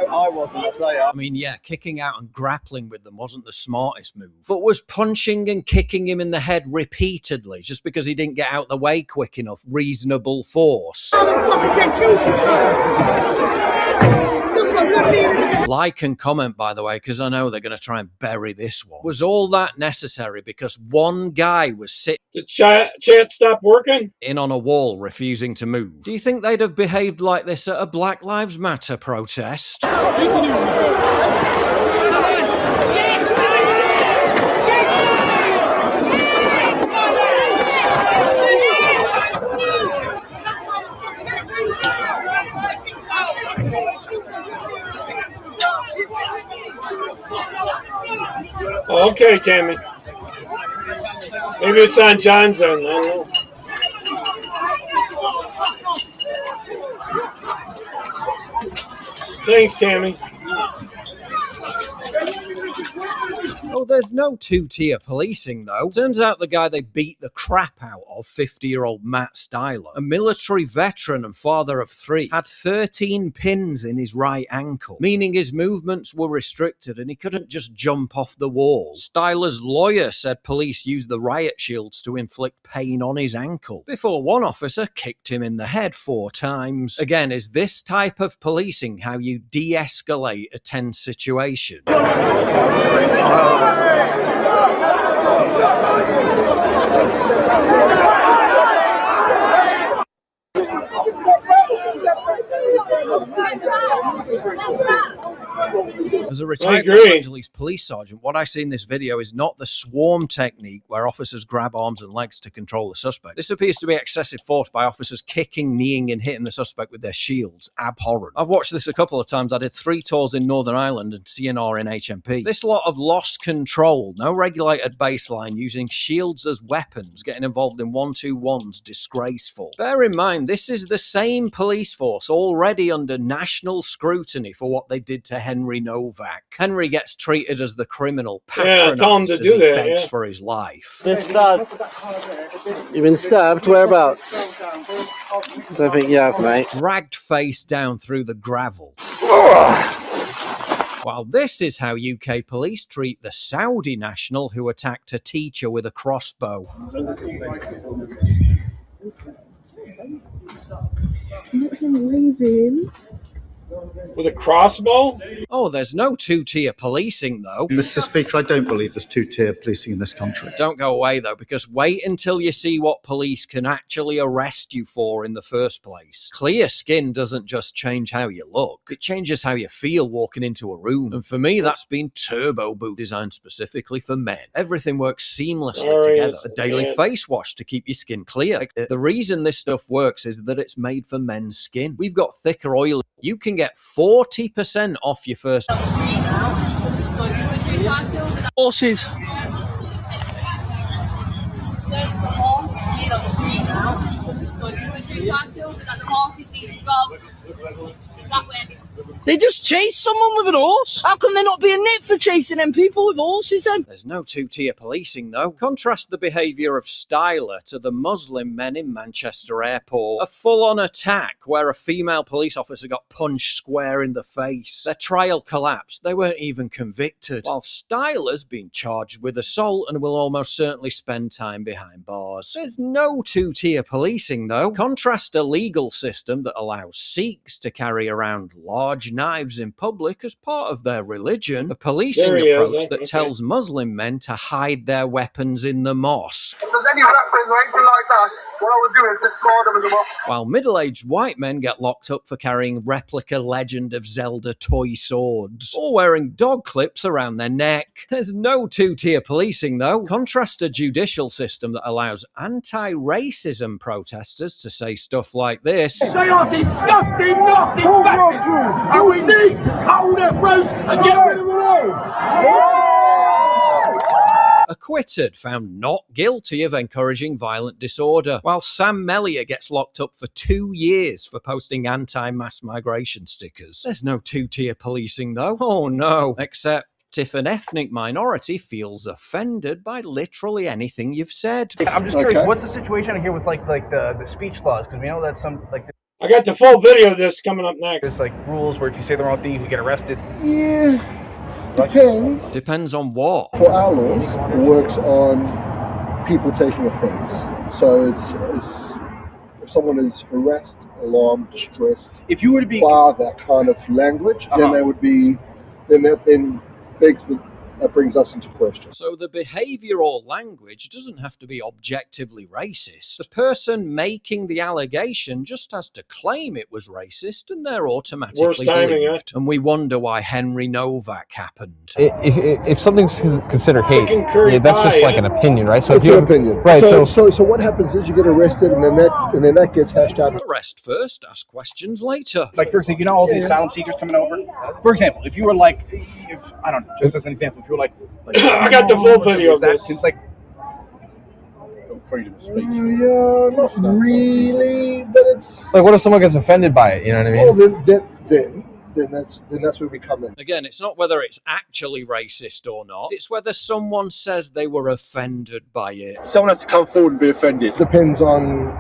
I wasn't, I'll tell you. I mean, yeah, kicking out and grappling with them wasn't the smartest move, but was punching and kicking him in the head repeatedly just because he didn't get out the way quick enough reasonable force? Like and comment, by the way, because I know they're going to try and bury this one. Was all that necessary because one guy was sitting... Did chat stop working? ...in on a wall refusing to move? Do you think they'd have behaved like this at a Black Lives Matter protest? Okay, Tammy. Maybe it's on John's end. I don't know. Thanks, Tammy. Oh, there's no two-tier policing, though. Turns out the guy they beat the crap out of, 50-year-old Matt Styler, a military veteran and father of 3, had 13 pins in his right ankle, meaning his movements were restricted and he couldn't just jump off the wall. Styler's lawyer said police used the riot shields to inflict pain on his ankle, before one officer kicked him in the head 4 times. Again, is this type of policing how you de-escalate a tense situation? As a retired Los Angeles police sergeant, what I see in this video is not the swarm technique where officers grab arms and legs to control the suspect. This appears to be excessive force by officers kicking, kneeing, and hitting the suspect with their shields. Abhorrent. I've watched this a couple of times. I did 3 tours in Northern Ireland and CNR in HMP. This lot of lost control, no regulated baseline, using shields as weapons, getting involved in 1-2-1s, disgraceful. Bear in mind, this is the same police force already under national scrutiny for what they did to Henry Novak. Henry gets treated as the criminal, patronized tell him to as do he that, begs yeah. for his life. Been stabbed. You've been stabbed? Whereabouts? Don't think you have, mate. Dragged face down through the gravel. While this is how UK police treat the Saudi national who attacked a teacher with a crossbow. Not him leaving. With a crossbow? Oh, there's no two-tier policing, though. Mr. Speaker, I don't believe there's two-tier policing in this country. Don't go away, though, because wait until you see what police can actually arrest you for in the first place. Clear skin doesn't just change how you look. It changes how you feel walking into a room. And for me, that's been turbo boot designed specifically for men. Everything works seamlessly together. A daily face wash to keep your skin clear. The reason this stuff works is that it's made for men's skin. We've got thicker oil. You can get 40% off your first... Horses. They just chased someone with an horse. How come they're not being nipped for chasing them people with horses then? There's no two-tier policing, though. Contrast the behaviour of Styler to the Muslim men in Manchester Airport. A full-on attack where a female police officer got punched square in the face. Their trial collapsed. They weren't even convicted. While Styler's been charged with assault and will almost certainly spend time behind bars. There's no two-tier policing, though. Contrast a legal system that allows Sikhs to carry around large knives in public as part of their religion, a policing approach that tells Muslim men to hide their weapons in the mosque. If there's any weapons or anything like that, what I would do is discard them in the mosque. While middle-aged white men get locked up for carrying replica Legend of Zelda toy swords, or wearing dog clips around their neck. There's no two-tier policing, though. Contrast a judicial system that allows anti-racism protesters to say stuff like this. They are disgusting, nasty bastards, and we need to cull their throats and get rid of them all. acquitted, found not guilty of encouraging violent disorder, while Sam Mellier gets locked up for 2 years for posting anti-mass migration stickers. There's no two-tier policing though. Oh no. Except if an ethnic minority feels offended by literally anything you've said. I'm just curious, what's the situation here with like the speech laws? Because we know that some like I got the full video of this coming up next. there's like rules where if you say the wrong thing, you get arrested. Yeah, depends. Depends on what. For our laws, it works on people taking offence. So it's if someone is harassed, alarmed, distressed, if you were to be by that kind of language, then they would be then that brings us into question. So the behaviour or language doesn't have to be objectively racist. The person making the allegation just has to claim it was racist and they're automatically Worst timing, believed. And we wonder why Henry Novak happened. If something's considered hate, curry that's just pie, like an opinion, right? So It's if you an opinion. right? So what happens is you get arrested and then that gets hashed out. Arrest first, ask questions later. Like, for example, you know all these asylum seekers coming over? For example, if you were like, I don't know, just as an example, if you were like I got the full video of this. It's like freedom of speech. Yeah, not really, but it's like, what if someone gets offended by it? You know what I mean? Well, then that's where we come in. Again, it's not whether it's actually racist or not, it's whether someone says they were offended by it. Someone has to come forward and be offended. Depends on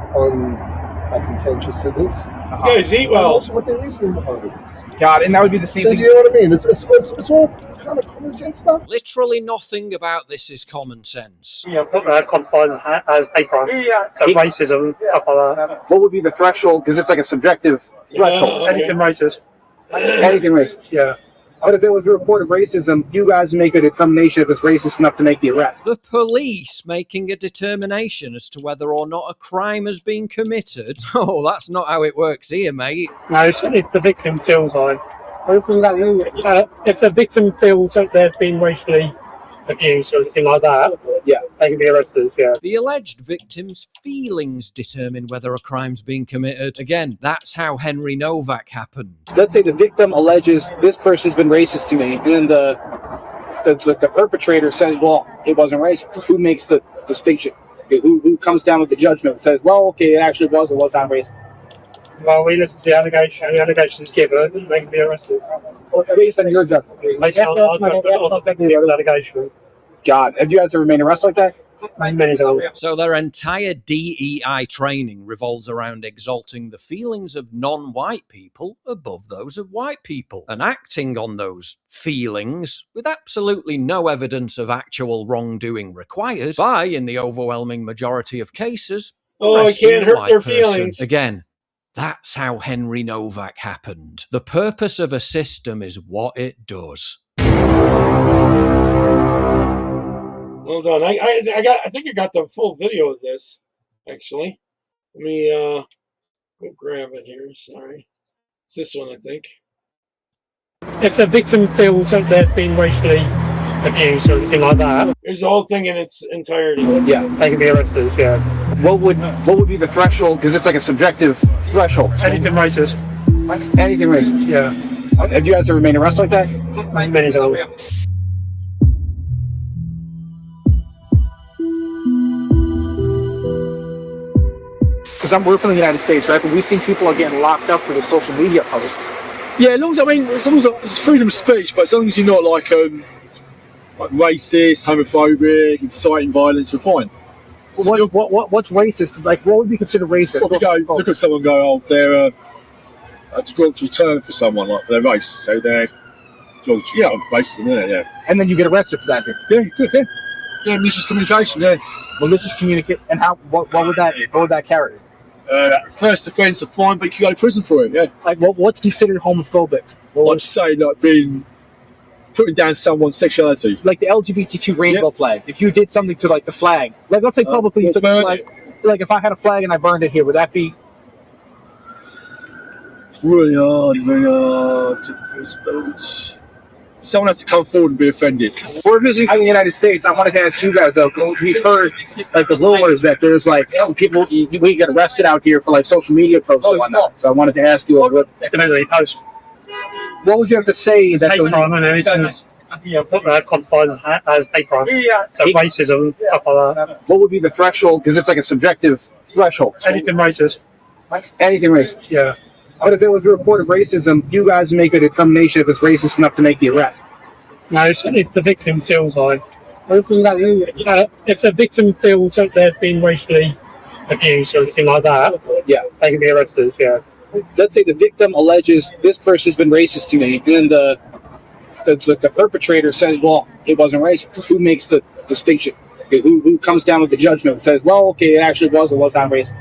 how contentious it is. You guys eat well. Also what their reasoning behind it is. God, and that would be the same So thing. do you know what I mean? It's all kind of common sense stuff. Literally nothing about this is common sense. Yeah, qualifies as hate crime. So racism, stuff like that. What would be the threshold? Because it's like a subjective threshold. Anything racist. Anything racist. Yeah. But if there was a report of racism, you guys make a determination if it's racist enough to make the arrest. The police making a determination as to whether or not a crime has been committed. Oh, that's not how it works here, mate. No, if the victim feels like... if the victim feels that they've been racially abused or anything like that, yeah, they can be arrested, yeah. The alleged victim's feelings determine whether a crime's been committed. Again, that's how Henry Novak happened. Let's say the victim alleges this person's been racist to me, and then the perpetrator says, well, it wasn't racist. Who makes the distinction? Who comes down with the judgment and says, well, okay, it actually was or was not racist? Well, we listen to the allegation, and the allegation is given, they can be arrested. Based on your judgment. Based on the allegation. God, have you guys ever made arrests like that? Many times. So their entire DEI training revolves around exalting the feelings of non-white people above those of white people and acting on those feelings with absolutely no evidence of actual wrongdoing required by, in the overwhelming majority of cases, I can't hurt their feelings. Again, that's how Henry Novak happened. The purpose of a system is what it does. Well done. I think I got the full video of this, actually. Let me go grab it here. Sorry. It's this one, I think. If the victim feels that they've been racially abused or anything like that, here's the whole thing in its entirety. Yeah, they can be arrested, yeah. What would be the threshold? Because it's like a subjective threshold. Anything racist. Anything racist. Yeah. Have you guys ever made arrests like that? Many times. Because we're from the United States, right? But we see people are getting locked up for their social media posts. Yeah, as long as it's freedom of speech, but as long as you're not like racist, homophobic, inciting violence, you're fine. What's racist? Like, what would be considered racist? Well, look at someone go, oh, they're a derogatory term for someone, like for their race. So they're derogatory, racism, yeah. And then you get arrested for that. Yeah, good, yeah. Yeah, malicious communication, yeah. Malicious communicate, and what would that carry? First offence, a fine, but you can go to prison for it, yeah. Like, what's considered homophobic? I'd just say, like, putting down someone's sexuality. Like the LGBTQ rainbow flag. If you did something to, like, the flag, like, let's say publicly you took the flag, like, if I had a flag and I burned it here, would that be... It's really hard to speech. Someone has to come forward and be offended. We're visiting in the United States. I wanted to ask you guys, though, because we've heard, like, the rumors that there's, like, people, we get arrested out here for, like, social media posts and whatnot. So I wanted to ask you, what would you have to say that's hate crime and anything Yeah, put that qualifies as hate crime. So racism, stuff like that. What would be the threshold? Because it's like a subjective threshold. Anything racist. Anything racist. Yeah. But if there was a report of racism, you guys make a determination if it's racist enough to make the arrest. No, if the victim feels like, if the victim feels that they've been racially abused or anything like that, yeah, they can be arrested. Yeah. Let's say the victim alleges this person's been racist to me, and then the perpetrator says, "Well, it wasn't racist." Who makes the distinction? Who comes down with the judgment and says, "Well, okay, it actually was or was not racist"?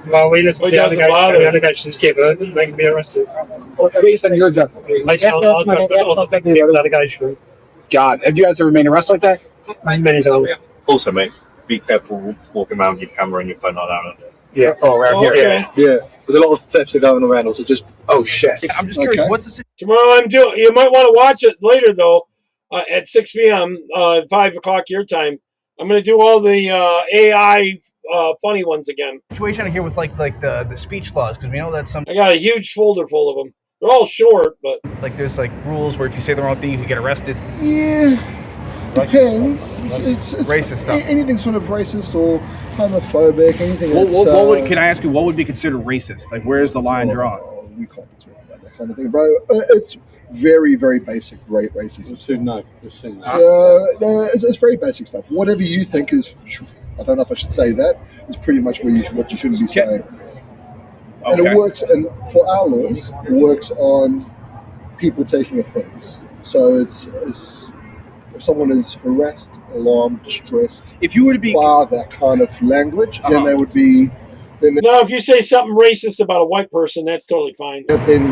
Well, we listen to the allegations given, they can be arrested. Based on your judgment. Based on the victim's allegation. God, have you guys ever made an arrest like that? Many times. Also, mate, be careful walking around with your camera and your phone like that. Yeah. Oh, around here. Yeah. There's a lot of thefts that are going around. Also, just oh shit. I'm just curious. What's the Tomorrow I'm doing. You might want to watch it later though, at 6 p.m. 5 o'clock your time. I'm going to do all the AI funny ones again. Situation here with like the speech laws, because we know that some. I got a huge folder full of them. They're all short, but like there's like rules where if you say the wrong thing, you can get arrested. Yeah. Depends. It's racist stuff. Anything sort of racist or homophobic, anything. What would? Can I ask you? What would be considered racist? Like, where's the line drawn? We can't talk about that kind of thing, bro. It's very, very basic racism. It's very basic stuff. Whatever you think is, I don't know if I should say that, is pretty much what you shouldn't be saying. And it works, and for our laws, it works on people taking offence. So it's if someone is harassed, alarmed, distressed, if you were to be that kind of language, then they would be. Now, if you say something racist about a white person, that's totally fine. That then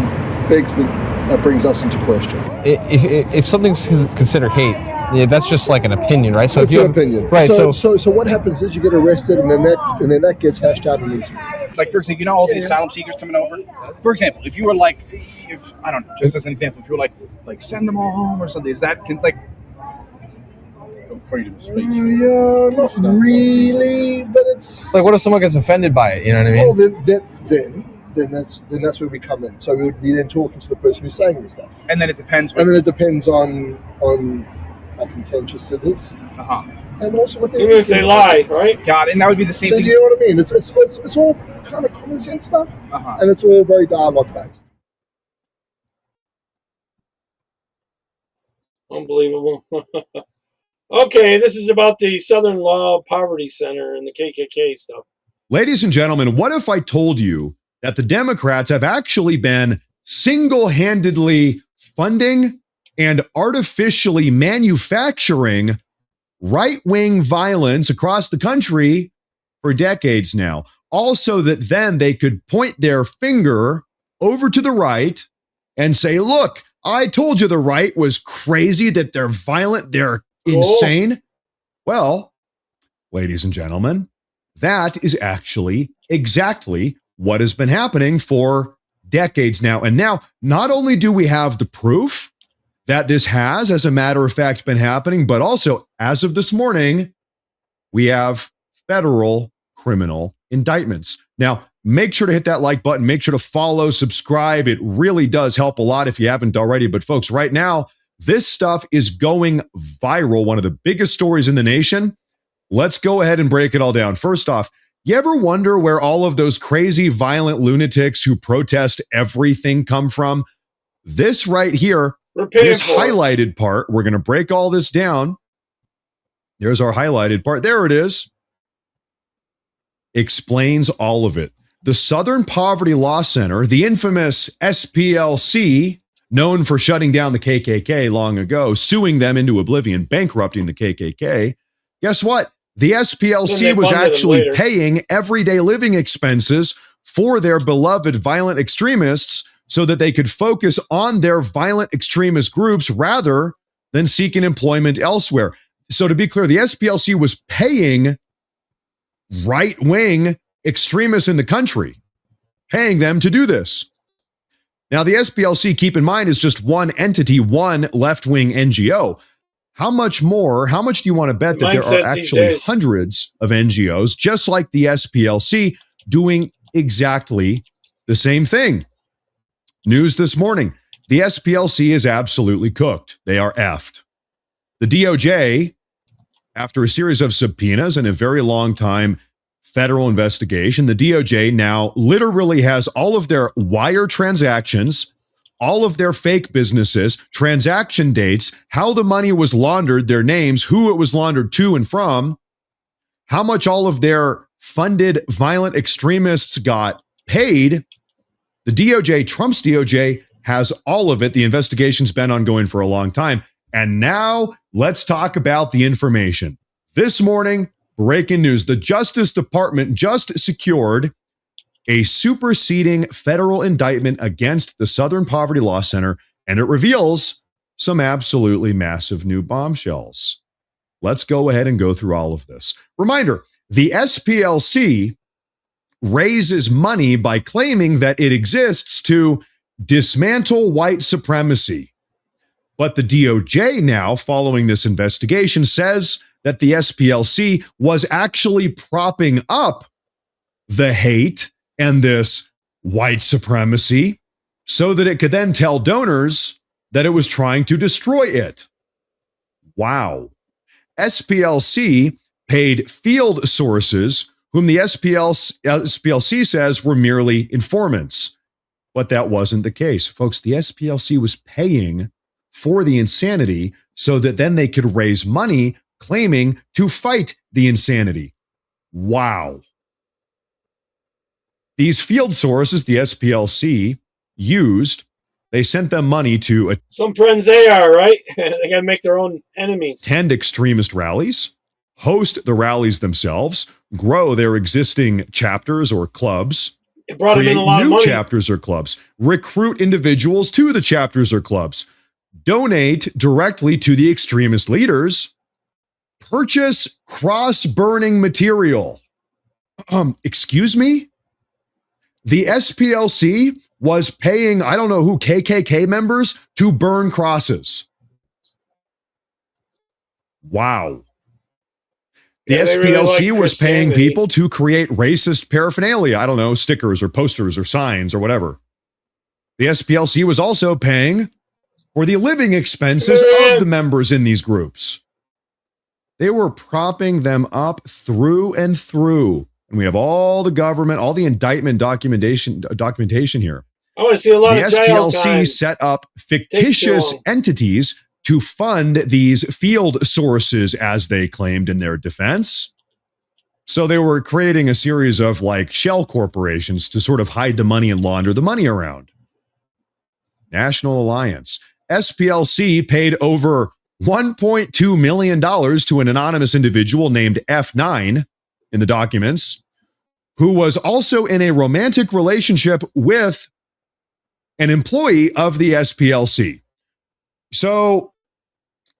that brings us into question. If something's considered hate, yeah, that's just like an opinion, right? So it's if you an opinion, right? So what happens is you get arrested, and then that gets hashed out in interview. Like, for example, you know all these asylum seekers coming over? For example, if you were like, I don't know, just as an example, if you were like send them all home or something, is that like freedom of speech? Yeah, not really, but it's like, what if someone gets offended by it? You know what I mean? Well, then that's where we come in. So we would be then talking to the person who's saying the stuff. And then it depends. And then it depends on how contentious it is. And also what even if they lie, right? God, and that would be the same thing. Do you know what I mean? It's all kind of common sense stuff, and it's all very dialogue based. Unbelievable. Okay, this is about the Southern Law Poverty Center and the KKK stuff. Ladies and gentlemen, what if I told you that the Democrats have actually been single-handedly funding and artificially manufacturing right-wing violence across the country for decades now? Also, that then they could point their finger over to the right and say, look, I told you the right was crazy, that they're violent, they're insane. Well, ladies and gentlemen, that is actually exactly what has been happening for decades now. And now, not only do we have the proof that this has, as a matter of fact, been happening, but also, as of this morning, we have federal criminal indictments. Now, make sure to hit that like button. Make sure to follow, subscribe. It really does help a lot if you haven't already. But folks, right now, this stuff is going viral. One of the biggest stories in the nation. Let's go ahead and break it all down. First off, you ever wonder where all of those crazy, violent lunatics who protest everything come from? This right here, this highlighted part, we're going to break all this down. There's our highlighted part. There it is. Explains all of it. The Southern Poverty Law Center, the infamous SPLC, known for shutting down the KKK long ago, suing them into oblivion, bankrupting the KKK. Guess what? The SPLC was actually paying everyday living expenses for their beloved violent extremists so that they could focus on their violent extremist groups rather than seeking employment elsewhere. So to be clear, the SPLC was paying right-wing extremists in the country, paying them to do this. Now, the SPLC, keep in mind, is just one entity, one left-wing NGO. How much do you want to bet that there are actually hundreds of NGOs, just like the SPLC, doing exactly the same thing? News this morning. the SPLC is absolutely cooked. They are effed. The DOJ, after a series of subpoenas and a very long time federal investigation, the DOJ now literally has all of their wire transactions, all of their fake businesses, transaction dates, how the money was laundered, their names, who it was laundered to and from, how much all of their funded violent extremists got paid. The DOJ, Trump's DOJ, has all of it. The investigation's been ongoing for a long time. And now let's talk about the information. This morning, breaking news. The Justice Department just secured a superseding federal indictment against the Southern Poverty Law Center, and it reveals some absolutely massive new bombshells. Let's go ahead and go through all of this. Reminder, the SPLC raises money by claiming that it exists to dismantle white supremacy. But the DOJ now, following this investigation, says that the SPLC was actually propping up the hate and this white supremacy so that it could then tell donors that it was trying to destroy it. Wow. SPLC paid field sources whom the SPLC says were merely informants. But that wasn't the case. Folks, the SPLC was paying for the insanity so that then they could raise money claiming to fight the insanity. Wow. These field sources the SPLC used, they sent them money to some friends they are, right? They got to make their own enemies. Attend extremist rallies, host the rallies themselves, grow their existing chapters or clubs, it brought them in a lot of new money. Chapters or clubs, recruit individuals to the chapters or clubs, donate directly to the extremist leaders, purchase cross-burning material. Excuse me? The SPLC was paying, I don't know who, KKK members to burn crosses. Wow. The SPLC really was paying people to create racist paraphernalia. I don't know, stickers or posters or signs or whatever. The SPLC was also paying for the living expenses of the members in these groups. They were propping them up through and through. And we have all the government, all the indictment documentation here. I want to see a lot of jail SPLC time. set up fictitious entities to fund these field sources, as they claimed in their defense. So they were creating a series of like shell corporations to sort of hide the money and launder the money around. National Alliance. SPLC paid over $1.2 million to an anonymous individual named F9 in the documents, who was also in a romantic relationship with an employee of the SPLC. So,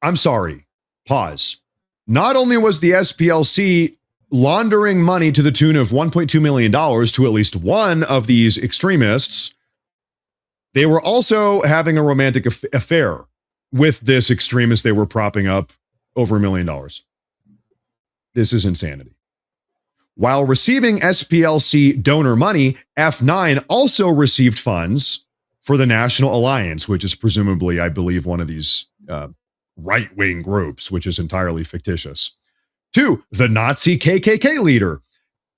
I'm sorry, pause. Not only was the SPLC laundering money to the tune of $1.2 million to at least one of these extremists, they were also having a romantic affair with this extremist they were propping up over $1 million. This is insanity. While receiving SPLC donor money, F9 also received funds for the National Alliance, which is presumably, I believe, one of these right-wing groups, which is entirely fictitious. 2, the Nazi KKK leader.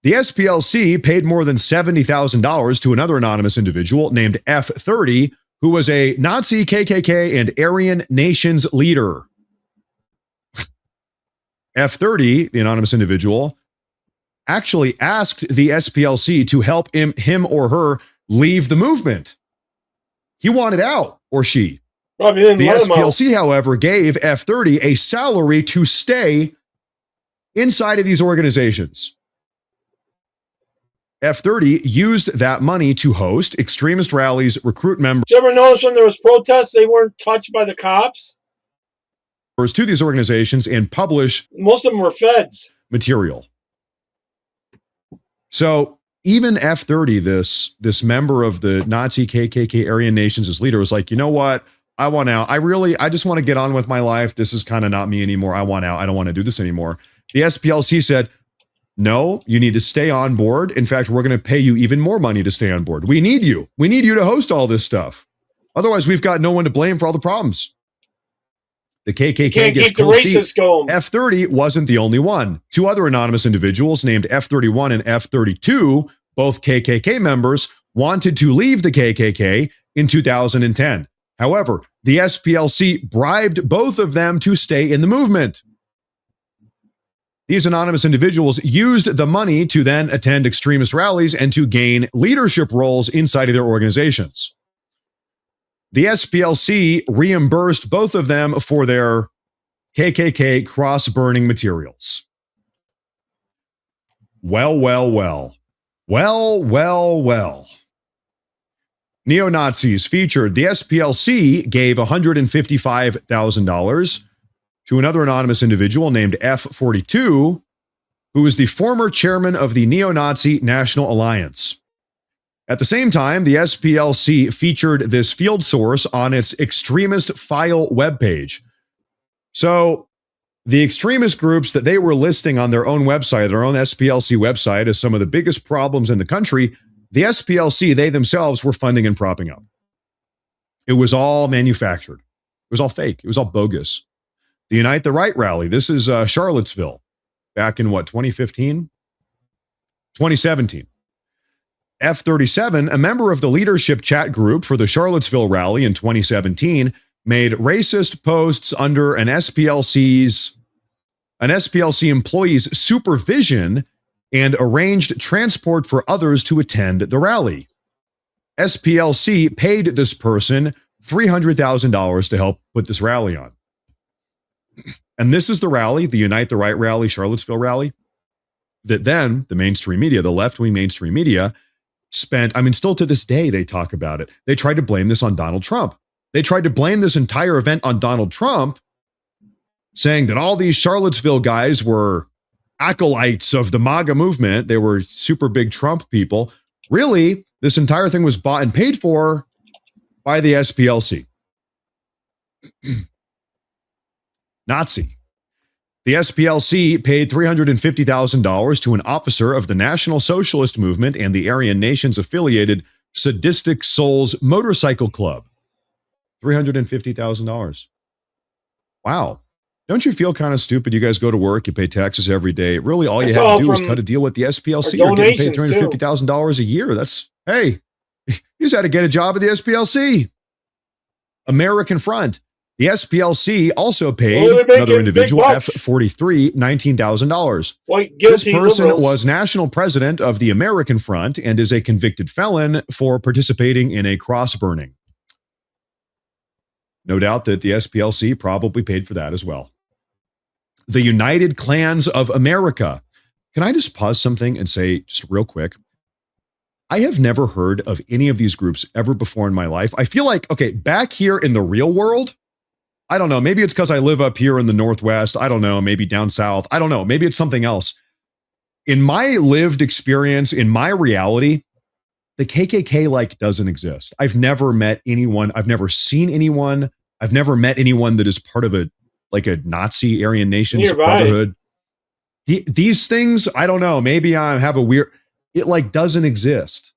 The SPLC paid more than $70,000 to another anonymous individual named F30, who was a Nazi KKK and Aryan Nations leader. F30, the anonymous individual, actually asked the SPLC to help him or her leave the movement. He wanted out, or she. The SPLC, however, gave F30 a salary to stay inside of these organizations. F30 used that money to host extremist rallies, recruit members. Did you ever notice when there was protests, they weren't touched by the cops? To these organizations and publish. Most of them were feds. Material. So even F30, this member of the Nazi KKK Aryan Nations as leader, was like, you know what? I want out. I just want to get on with my life. This is kind of not me anymore. I want out. I don't want to do this anymore. The SPLC said, no, you need to stay on board. In fact, we're going to pay you even more money to stay on board. We need you. We need you to host all this stuff. Otherwise, we've got no one to blame for all the problems. The KKK Can't gets keep the cold feet. racists going. F-30 wasn't the only one. Two other anonymous individuals named F-31 and F-32, both KKK members, wanted to leave the KKK in 2010. However, the SPLC bribed both of them to stay in the movement. These anonymous individuals used the money to then attend extremist rallies and to gain leadership roles inside of their organizations. The SPLC reimbursed both of them for their KKK cross-burning materials. Well. Neo-Nazis featured. The SPLC gave $155,000 to another anonymous individual named F42, who is the former chairman of the Neo-Nazi National Alliance. At the same time, the SPLC featured this field source on its extremist file webpage. So the extremist groups that they were listing on their own website, their own SPLC website, as some of the biggest problems in the country, the SPLC, they themselves were funding and propping up. It was all manufactured. It was all fake. It was all bogus. The Unite the Right rally, this is Charlottesville, back in 2015? 2017. F-37, a member of the leadership chat group for the Charlottesville rally in 2017, made racist posts under an SPLC employee's supervision and arranged transport for others to attend the rally. SPLC paid this person $300,000 to help put this rally on. And this is the rally, the Unite the Right rally, Charlottesville rally, that then the mainstream media, the left-wing mainstream media, spent, still to this day, they talk about it. They tried to blame this on Donald Trump. They tried to blame this entire event on Donald Trump, saying that all these Charlottesville guys were acolytes of the MAGA movement. They were super big Trump people. Really, this entire thing was bought and paid for by the SPLC. Nazi. The SPLC paid $350,000 to an officer of the National Socialist Movement and the Aryan Nations affiliated Sadistic Souls Motorcycle Club. $350,000. Wow. Don't you feel kind of stupid? You guys go to work, you pay taxes every day. Really, all you have to do is cut a deal with the SPLC. You're getting paid $350,000 a year. Hey, you just had to get a job at the SPLC. American Front. The SPLC also paid another individual, F43, $19,000. This person was national president of the American Front and is a convicted felon for participating in a cross-burning. No doubt that the SPLC probably paid for that as well. The United Klans of America. Can I just pause something and say, just real quick, I have never heard of any of these groups ever before in my life. I feel like, okay, back here in the real world, I don't know, maybe it's because I live up here in the Northwest. I don't know, maybe down south. I don't know, maybe it's something else. In my lived experience, in my reality, the KKK doesn't exist. I've never met anyone. I've never seen anyone. I've never met anyone that is part of a Nazi Aryan Nations Brotherhood. These things, I don't know, maybe I have a weird, it doesn't exist.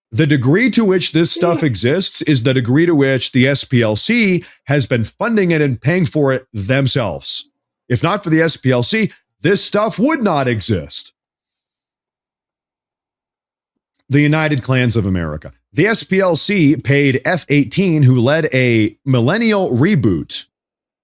The degree to which this stuff exists is the degree to which the SPLC has been funding it and paying for it themselves. If not for the SPLC, this stuff would not exist. The United Klans of America. The SPLC paid F-18, who led a millennial reboot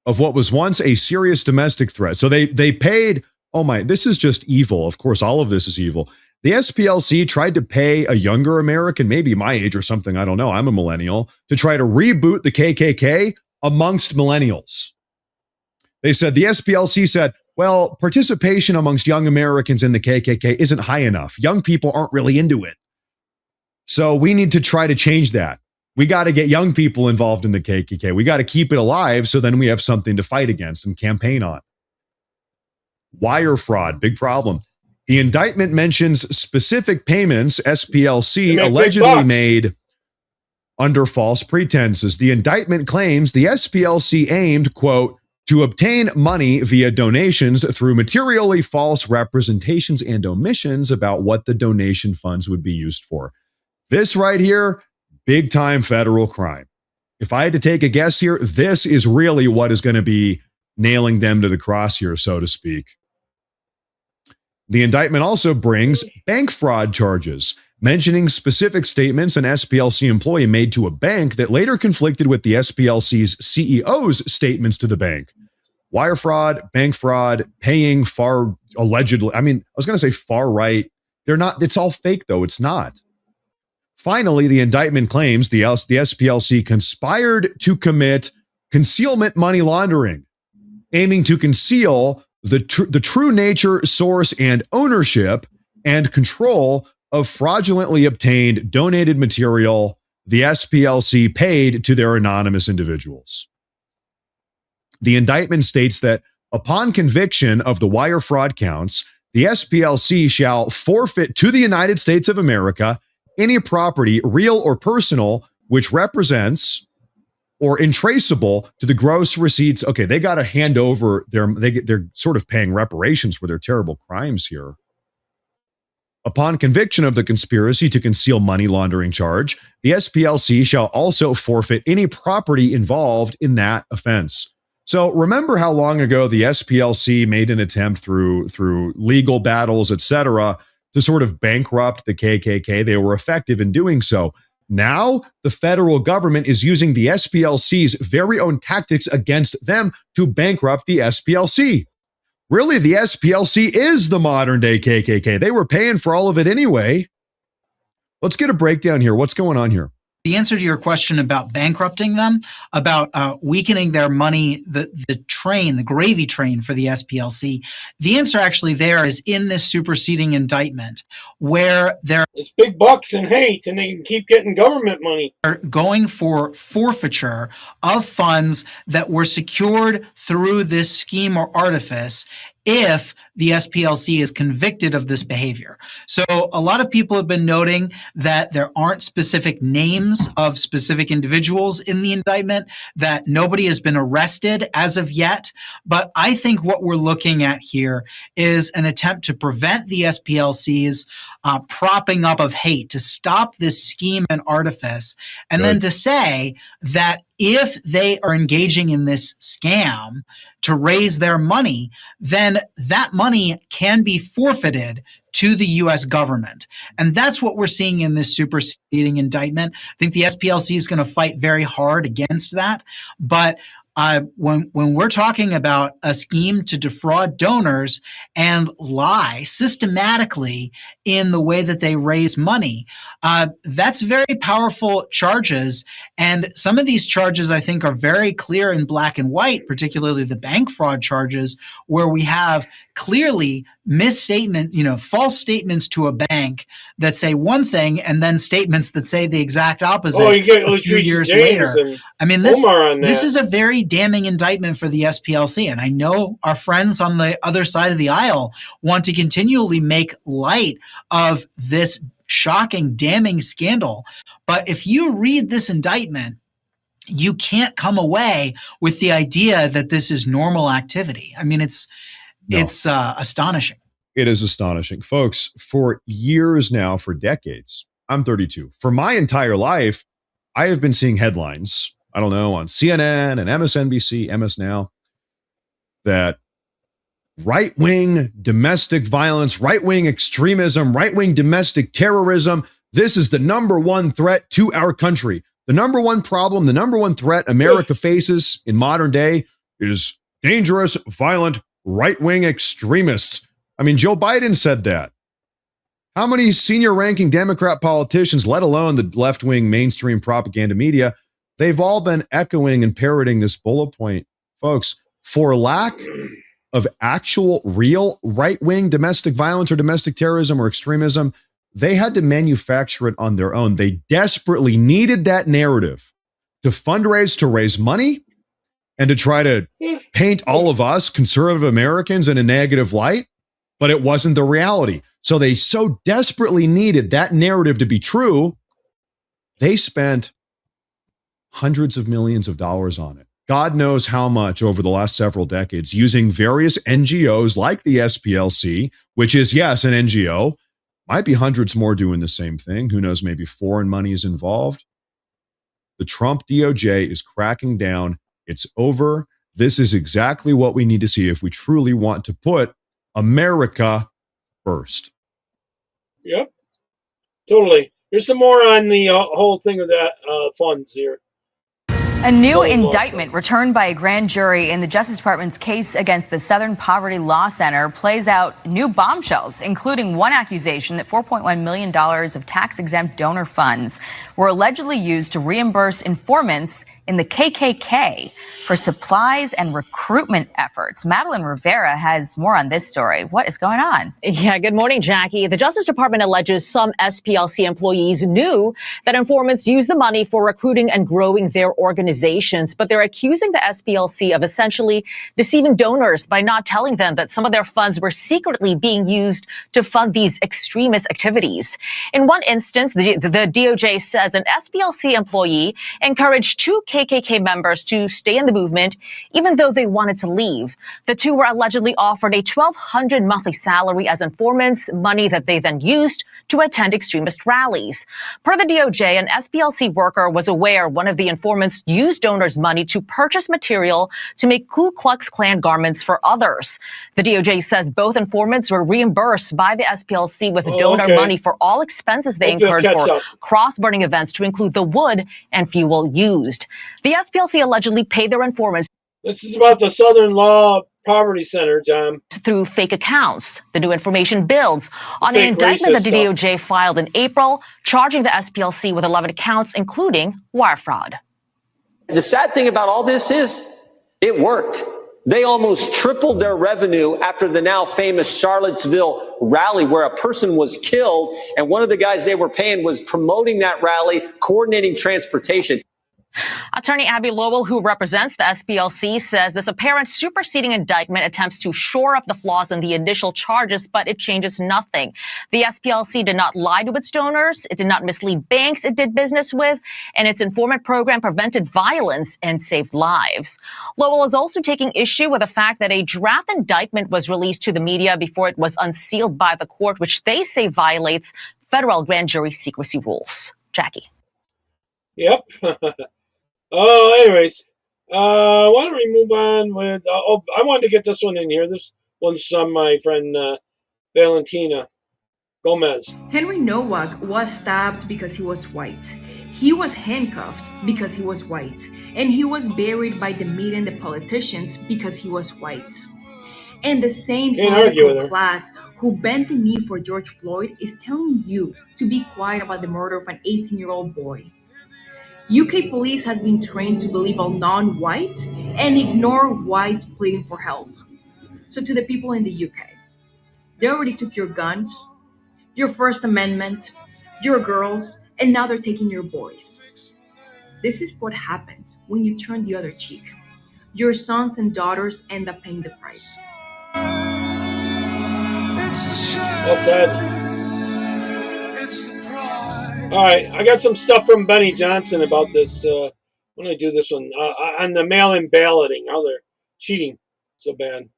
of what was once a serious domestic threat. So they paid, this is just evil. Of course, all of this is evil. The SPLC tried to pay a younger American, maybe my age or something, I don't know, I'm a millennial, to try to reboot the KKK amongst millennials. They said, the SPLC said, well, participation amongst young Americans in the KKK isn't high enough. Young people aren't really into it. So we need to try to change that. We got to get young people involved in the KKK. We got to keep it alive so then we have something to fight against and campaign on. Wire fraud, big problem. The indictment mentions specific payments SPLC allegedly made under false pretenses. The indictment claims the SPLC aimed, quote, to obtain money via donations through materially false representations and omissions about what the donation funds would be used for. This right here, big time federal crime. if I had to take a guess here, this is really what is going to be nailing them to the cross here, so to speak. The indictment also brings bank fraud charges, mentioning specific statements an SPLC employee made to a bank that later conflicted with the SPLC's CEO's statements to the bank. Wire fraud, bank fraud, paying far allegedly. I mean, I was going to say far right. They're not. It's all fake, though. It's not. Finally, the indictment claims the SPLC conspired to commit concealment money laundering, aiming to conceal the true nature, source, and ownership and control of fraudulently obtained donated material the SPLC paid to their anonymous individuals. The indictment states that upon conviction of the wire fraud counts, the SPLC shall forfeit to the United States of America any property, real or personal, which represents or intraceable to the gross receipts. Okay, they got to hand over they're sort of paying reparations for their terrible crimes here. Upon conviction of the conspiracy to conceal money laundering charge, the SPLC shall also forfeit any property involved in that offense. So remember how long ago the SPLC made an attempt through legal battles, etc., to sort of bankrupt the KKK. They were effective in doing so. Now the federal government is using the SPLC's very own tactics against them to bankrupt the SPLC. Really, the SPLC is the modern day KKK. They were paying for all of it anyway. Let's get a breakdown here. What's going on here? The answer to your question about bankrupting them, about weakening their money, the gravy train for the SPLC, the answer actually there is in this superseding indictment, where it's big bucks and hate, and they can keep getting government money. They're going for forfeiture of funds that were secured through this scheme or artifice if the SPLC is convicted of this behavior. So a lot of people have been noting that there aren't specific names of specific individuals in the indictment, that nobody has been arrested as of yet. But I think what we're looking at here is an attempt to prevent the SPLC's propping up of hate, to stop this scheme and artifice, and then to say that if they are engaging in this scam to raise their money, then that money can be forfeited to the U.S. government. And that's what we're seeing in this superseding indictment. I think the SPLC is going to fight very hard against that. But when we're talking about a scheme to defraud donors and lie systematically in the way that they raise money, that's very powerful charges. And some of these charges, I think, are very clear in black and white, particularly the bank fraud charges, where we have clearly misstatement, false statements to a bank that say one thing and then statements that say the exact opposite a few years later. I mean, this is a very damning indictment for the SPLC. And I know our friends on the other side of the aisle want to continually make light of this shocking, damning scandal. But if you read this indictment, you can't come away with the idea that this is normal activity. I mean, it's astonishing. It is astonishing. Folks, for years now, for decades, I'm 32. For my entire life, I have been seeing headlines, I don't know, on CNN and MSNBC, MS Now, that right-wing domestic violence, right-wing extremism, right-wing domestic terrorism, this is the number one threat to our country. The number one problem, the number one threat America faces in modern day is dangerous, violent, right-wing extremists. I mean, Joe Biden said that. How many senior-ranking Democrat politicians, let alone the left-wing mainstream propaganda media, they've all been echoing and parroting this bullet point. Folks, for lack of actual, real right-wing domestic violence or domestic terrorism or extremism, they had to manufacture it on their own. They desperately needed that narrative to fundraise, to raise money, and to try to paint all of us conservative Americans in a negative light, but it wasn't the reality. So they so desperately needed that narrative to be true, they spent hundreds of millions of dollars on it. God knows how much over the last several decades, using various NGOs like the SPLC, which is, yes, an NGO, might be hundreds more doing the same thing. Who knows, maybe foreign money is involved. The Trump DOJ is cracking down. It's over. This is exactly what we need to see if we truly want to put America first. Yep, totally. There's some more on the whole thing of that funds here. A new indictment returned by a grand jury in the Justice Department's case against the Southern Poverty Law Center plays out new bombshells, including one accusation that $4.1 million of tax-exempt donor funds were allegedly used to reimburse informants in the KKK for supplies and recruitment efforts. Madeline Rivera has more on this story. What is going on? Yeah, good morning, Jackie. The Justice Department alleges some SPLC employees knew that informants used the money for recruiting and growing their organizations, but they're accusing the SPLC of essentially deceiving donors by not telling them that some of their funds were secretly being used to fund these extremist activities. In one instance, the DOJ says an SPLC employee encouraged two KKK members to stay in the movement, even though they wanted to leave. The two were allegedly offered a $1,200 monthly salary as informants, money that they then used to attend extremist rallies. Per the DOJ, an SPLC worker was aware one of the informants used donors' money to purchase material to make Ku Klux Klan garments for others. The DOJ says both informants were reimbursed by the SPLC with donor money for all expenses they incurred for cross-burning events, to include the wood and fuel used. The SPLC allegedly paid their informants. This is about the Southern Law Poverty Center, John. Through fake accounts. The new information builds on an indictment that the DOJ filed in April, charging the SPLC with 11 accounts, including wire fraud. The sad thing about all this is it worked. They almost tripled their revenue after the now famous Charlottesville rally, where a person was killed, and one of the guys they were paying was promoting that rally, coordinating transportation. Attorney Abby Lowell, who represents the SPLC, says this apparent superseding indictment attempts to shore up the flaws in the initial charges, but it changes nothing. The SPLC did not lie to its donors, it did not mislead banks it did business with, and its informant program prevented violence and saved lives. Lowell is also taking issue with the fact that a draft indictment was released to the media before it was unsealed by the court, which they say violates federal grand jury secrecy rules. Jackie. Yep. Anyways, why don't we move on with, I wanted to get this one in here. This one's from my friend Valentina Gomez. Henry Nowak was stabbed because he was white. He was handcuffed because he was white. And he was buried by the media and the politicians because he was white. And the same political class who bent the knee for George Floyd is telling you to be quiet about the murder of an 18-year-old boy. UK police has been trained to believe all non-whites and ignore whites pleading for help. So to the people in the UK, they already took your guns, your First Amendment, your girls, and now they're taking your boys. This is what happens when you turn the other cheek. Your sons and daughters end up paying the price. Well said. All right, I got some stuff from Benny Johnson about this. When I do this one on the mail-in balloting, how they're cheating so bad.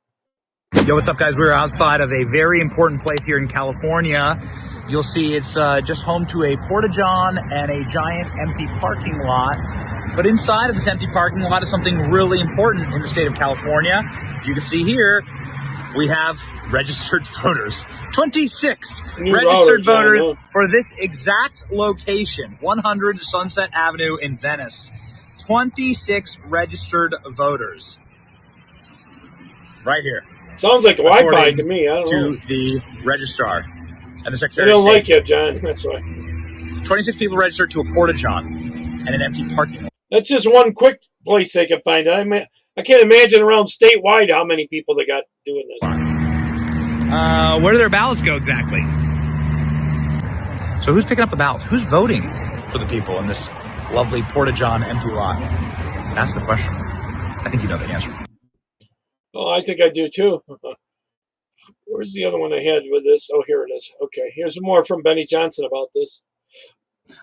Yo, what's up, guys? We're outside of a very important place here in California. You'll see it's just home to a porta-john and a giant empty parking lot. But inside of this empty parking lot is something really important in the state of California. As you can see here, we have registered voters. 26 registered voters for this exact location, 100 Sunset Avenue in Venice. 26 registered voters. Right here. Sounds like Wi-Fi to me. I don't know. To the registrar and the Secretary They don't of State. like you, John. That's why. 26 people registered to a porta-john and an empty parking lot. That's just one quick place they can find it. I can't imagine around statewide how many people they got doing this. Where do their ballots go exactly? So who's picking up the ballots? Who's voting for the people in this lovely porta-john empty lot? That's the question. I think you know the answer. Oh, I think I do too. Where's the other one I had with this? Oh, here it is. Okay, here's more from Benny Johnson about this.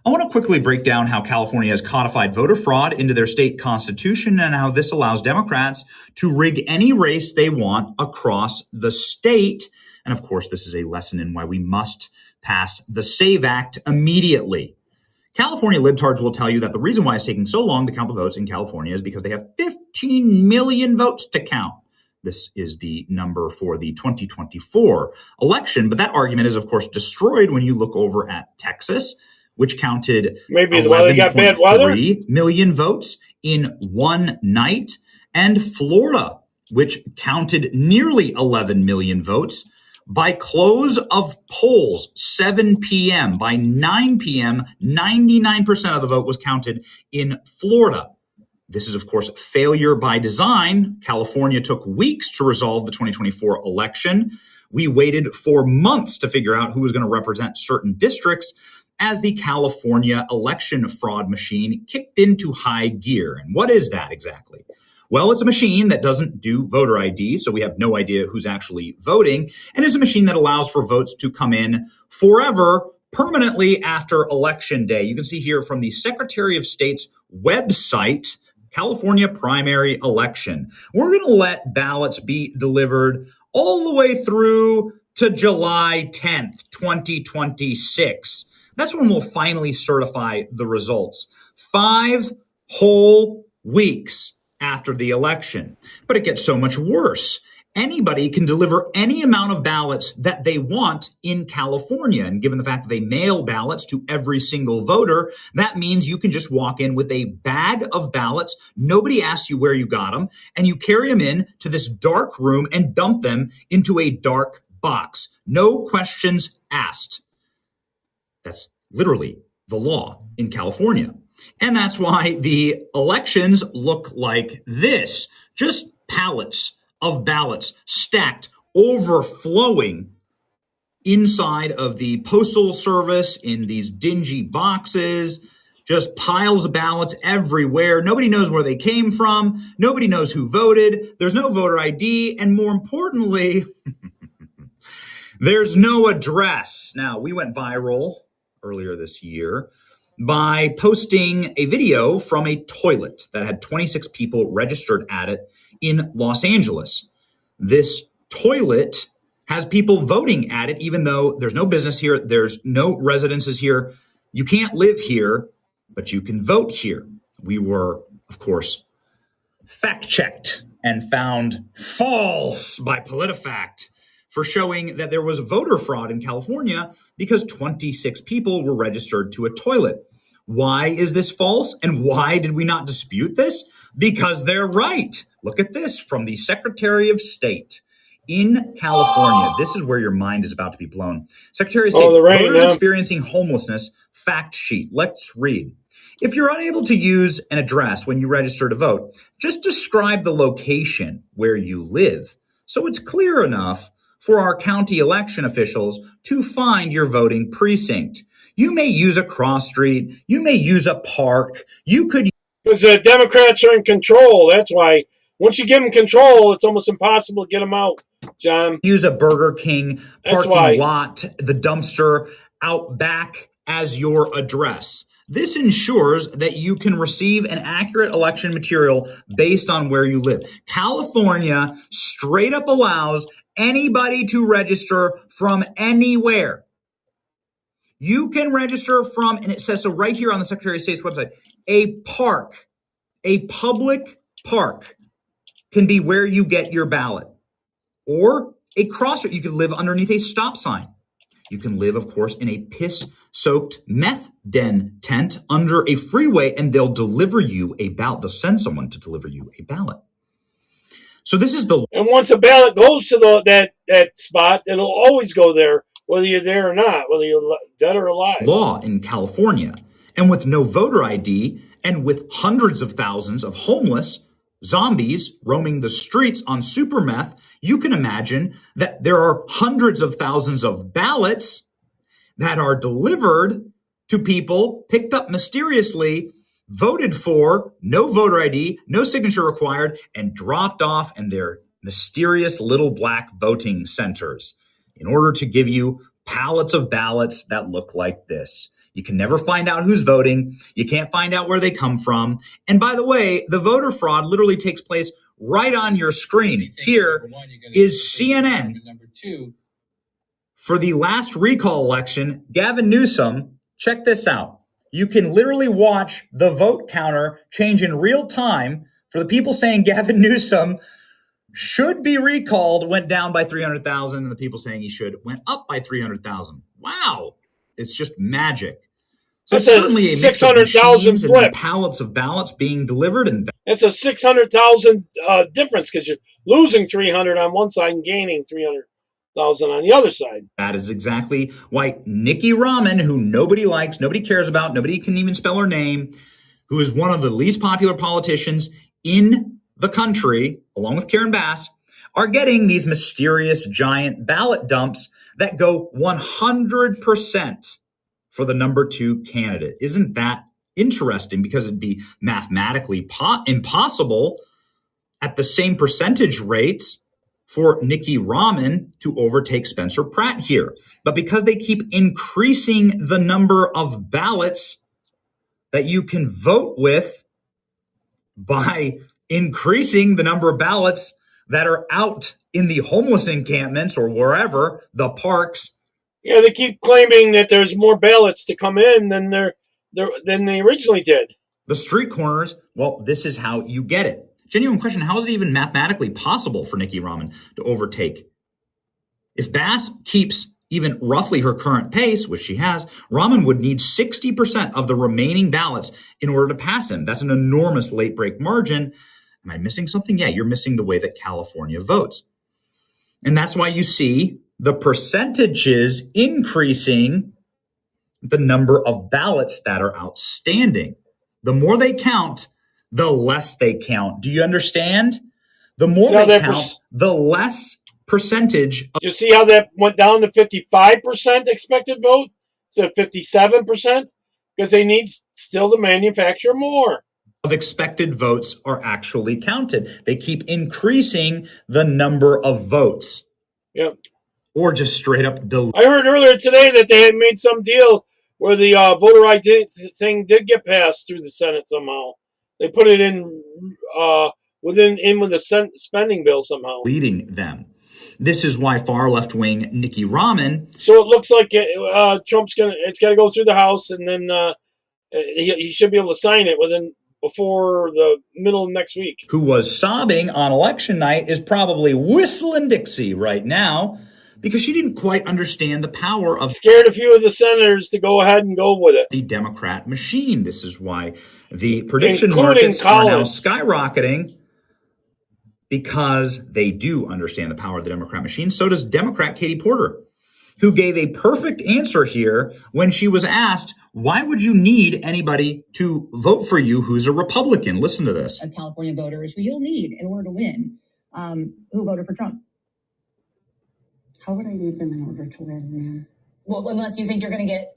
I want to quickly break down how California has codified voter fraud into their state constitution and how this allows Democrats to rig any race they want across the state. And of course, this is a lesson in why we must pass the SAVE Act immediately. California libtards will tell you that the reason why it's taking so long to count the votes in California is because they have 15 million votes to count. This is the number for the 2024 election, but that argument is, of course, destroyed when you look over at Texas, which counted maybe why they got bad weather, 3 million votes in one night, and Florida, which counted nearly 11 million votes. By close of polls, 7 p.m., by 9 p.m., 99% of the vote was counted in Florida. This is, of course, failure by design. California took weeks to resolve the 2024 election. We waited for months to figure out who was going to represent certain districts as the California election fraud machine kicked into high gear. And what is that exactly? Well, it's a machine that doesn't do voter ID, so we have no idea who's actually voting, and it's a machine that allows for votes to come in forever, permanently after Election Day. You can see here from the Secretary of State's website, California primary election. We're going to let ballots be delivered all the way through to July 10th, 2026. That's when we'll finally certify the results. 5 whole weeks after the election. But it gets so much worse. Anybody can deliver any amount of ballots that they want in California. And given the fact that they mail ballots to every single voter, that means you can just walk in with a bag of ballots. Nobody asks you where you got them, and you carry them in to this dark room and dump them into a dark box. No questions asked. That's literally the law in California. And that's why the elections look like this. Just pallets of ballots stacked, overflowing inside of the Postal Service in these dingy boxes. Just piles of ballots everywhere. Nobody knows where they came from. Nobody knows who voted. There's no voter ID. And more importantly, there's no address. Now, we went viral earlier this year by posting a video from a toilet that had 26 people registered at it in Los Angeles. This toilet has people voting at it, even though there's no business here, there's no residences here. You can't live here, but you can vote here. We were, of course, fact-checked and found false by PolitiFact for showing that there was voter fraud in California because 26 people were registered to a toilet. Why is this false? And why did we not dispute this? Because they're right. Look at this from the Secretary of State in California. This is where your mind is about to be blown. Secretary of State, voters experiencing homelessness fact sheet. Let's read. If you're unable to use an address when you register to vote, just describe the location where you live so it's clear enough for our county election officials to find your voting precinct. You may use a cross street. You may use a park. You could... Because the Democrats are in control. That's why. Once you give them control, it's almost impossible to get them out, John. Use a Burger King parking lot, the dumpster out back as your address. This ensures that you can receive an accurate election material based on where you live. California straight up allows anybody to register from anywhere. You can register from, and it says so right here on the Secretary of State's website, a park, a public park can be where you get your ballot. Or a crossroad, you could live underneath a stop sign. You can live, of course, in a piss-soaked meth den tent under a freeway, and they'll deliver you a ballot. They'll send someone to deliver you a ballot. So this is the... And once a ballot goes to that spot, it'll always go there, whether you're there or not, whether you're dead or alive. Law in California. And with no voter ID, and with hundreds of thousands of homeless zombies roaming the streets on super meth, you can imagine that there are hundreds of thousands of ballots that are delivered to people, picked up mysteriously, voted for, no voter ID, no signature required, and dropped off in their mysterious little black voting centers in order to give you pallets of ballots that look like this. You can never find out who's voting. You can't find out where they come from. And by the way, the voter fraud literally takes place right on your screen. Here is CNN. For the last recall election, Gavin Newsom, check this out. You can literally watch the vote counter change in real time for the people saying Gavin Newsom should be recalled went down by 300,000, and the people saying he should went up by 300,000. Wow. It's just magic. So That's it's certainly a mix of 600,000 machines flip. and pallets of ballots being delivered, and It's a 600,000 difference because you're losing 300 on one side and gaining 300,000 on the other side. that is exactly why Nikki Raman, who nobody likes, nobody cares about, nobody can even spell her name, who is one of the least popular politicians in the country, along with Karen Bass, are getting these mysterious giant ballot dumps that go 100% for the number 2 candidate. Isn't that interesting? Because it'd be mathematically impossible at the same percentage rates for Nikki Raman to overtake Spencer Pratt here. But because they keep increasing the number of ballots that you can vote with by increasing the number of ballots that are out in the homeless encampments or wherever, the parks. Yeah, they keep claiming that there's more ballots to come in than they originally did. The street corners, well, this is how you get it. Genuine question, how is it even mathematically possible for Nikki Raman to overtake? If Bass keeps even roughly her current pace, which she has, Raman would need 60% of the remaining ballots in order to pass him. That's an enormous late break margin. Am I missing something? Yeah, you're missing the way that California votes. And that's why you see the percentages increasing the number of ballots that are outstanding. The more they count, the less they count. Do you understand? The more they count, the less percentage. You see how that went down to 55% expected vote instead of 57%? Because they need still to manufacture more. Of expected votes are actually counted. They keep increasing the number of votes. Yep. Or just straight up delete. I heard earlier today that they had made some deal where the voter ID thing did get passed through the Senate somehow. They put it in with the spending bill somehow. Leading them. This is why far left wing Nikki Raman. So it looks like Trump's it's got to go through the House, and then he should be able to sign it before the middle of next week. Who was sobbing on election night is probably whistling Dixie right now because she didn't quite understand the power of scared a few of the senators to go ahead and go with it. The Democrat machine. This is why the prediction markets are now skyrocketing, because they do understand the power of the Democrat machine. So does Democrat Katie Porter, who gave a perfect answer here when she was asked, why would you need anybody to vote for you who's a Republican? Listen to this. Of California voters who you'll need in order to win, who voted for Trump. How would I need them in order to win, man? Well, unless you think you're going to get